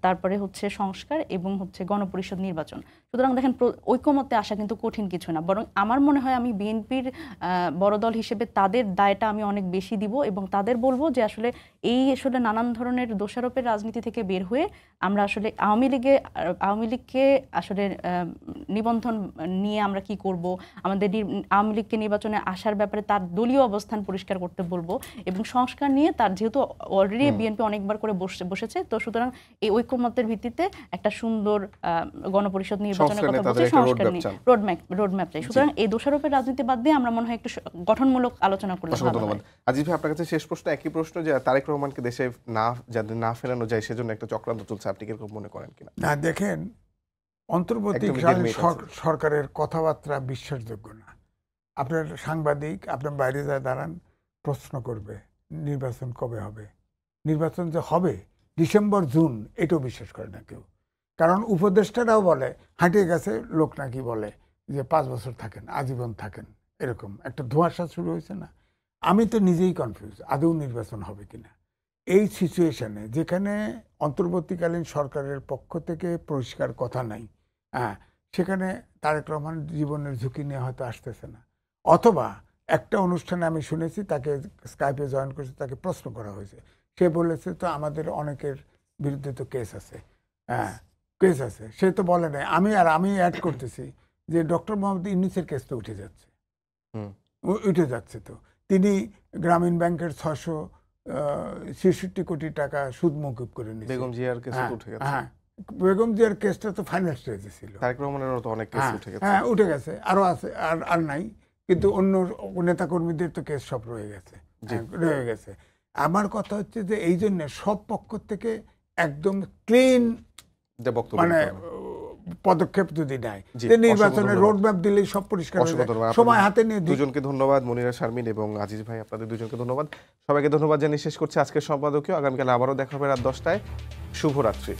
তারপরে হচ্ছে সংস্কার এবং হচ্ছে গণপরিষদ নির্বাচন, সুতরাং দেখেন ঐকমত্যে আসা কিন্তু কঠিন কিছু না, বরং আমার মনে হয় আমি বিএনপির বড় দল হিসেবে তাদের দায়টা আমি অনেক বেশি দিব এবং তাদের বলবো যে আসলে এই আসলে নানান ধরনের দোষারোপের রাজনীতি থেকে বের হয়ে আমরা আসলে আওয়ামী লীগকে আসলে নিবন্ধন নিয়ে আমরা কি করব, আমাদের আওয়ামী লীগকে নির্বাচনে আসার ব্যাপারে তার দলীয় অবস্থান পরিষ্কার করতে বলবো, এবং সংস্কার নিয়ে তার যেহেতু অলরেডি বিএনপি অনেকবার করে বসেছে, তো সুতরাং এই ঐকমত্যের ভিত্তিতে একটা সুন্দর গণপরিষদ নির্বাচনের কথা বলছি, সংস্কার নিয়ে রোডম্যাপ চাই। সুতরাং এই দোষারোপের রাজনীতি বাদ দিয়ে আমরা মনে হয় একটু গঠনমূলক আলোচনা করলে ভালো হয়। ধন্যবাদ। আজিজ ভাই, আপনার কাছে শেষ প্রশ্ন, একই প্রশ্ন, যে তারেক রহমানকে দেশে যাতে না ফেরানো যায় সেজন্য একটা চক্রান্ত চলছে, আপনি কিরকম মনে করেন কিনা? না, দেখেন, অন্তর্বর্তীকালীন সরকারের কথাবার্তা বিশ্বাসযোগ্য না। আপনার সাংবাদিক আপনার বাইরে যায় দাঁড়ান, প্রশ্ন করবে নির্বাচন কবে হবে, নির্বাচন যে হবে ডিসেম্বর জুন, এটাও বিশ্বাস করে না কেউ। কারণ উপদেষ্টারাও বলে, হাঁটিয়ে গেছে লোক নাকি বলে যে 5 বছর থাকেন, আজীবন থাকেন, এরকম একটা ধোঁয়াশা শুরু হয়েছে না। আমি তো নিজেই কনফিউজ, আদৌ নির্বাচন হবে কিনা। এই সিচুয়েশনে যেখানে অন্তর্বর্তীকালীন সরকারের পক্ষ থেকে পরিষ্কার কথা নাই, হ্যাঁ, সেখানে তারেক রহমান জীবনের ঝুঁকি নিয়ে হয়তো আসতেছে না। অথবা একটা অনুষ্ঠানে আমি শুনেছি তাকে স্কাইপে জয়েন করেছে, তাকে প্রশ্ন করা হয়েছে, সে বলেছে তো আমাদের অনেকের বিরুদ্ধে তো কেস আছে, হ্যাঁ কেস আছে, সে তো বলে নাই। আমি অ্যাড করতেছি যে ডক্টর মোহাম্মদ ইউনূসের কেস তো উঠে যাচ্ছে তো তিনি গ্রামীণ ব্যাংকের 666 কোটি টাকা সুদ মকুব করে নিয়েছে। বেগম জিয়ার কেস উঠে গেছে। হ্যাঁ, বেগম জিয়ার কেসটা তো ফাইনাল স্টেজে ছিল। তারেক রহমানেরও তো অনেক কেস উঠে গেছে। হ্যাঁ, উঠে গেছে, আরো আছে, আর নাই, কিন্তু অন্য নেতাকর্মীদের তো কেস সব রয়ে গেছে। আমার কথা হচ্ছে যে এই জন্য সব পক্ষ থেকে একদম ক্লিন মানে পদক্ষেপ যদি নেয়, নির্বাচনের রোডম্যাপ দিলেই সব পরিষ্কার হয়ে যায়, সময় হাতে নিয়ে। দুজনকে ধন্যবাদ, মনিরা শারমিন এবং আজিজ ভাই, আপনাদের দুজনকে ধন্যবাদ। সবাইকে ধন্যবাদ জানিয়ে শেষ করছি আজকের সম্পাদকীয়। আগামীকাল আবারও দেখা হবে রাত 10টায়। শুভরাত্রি।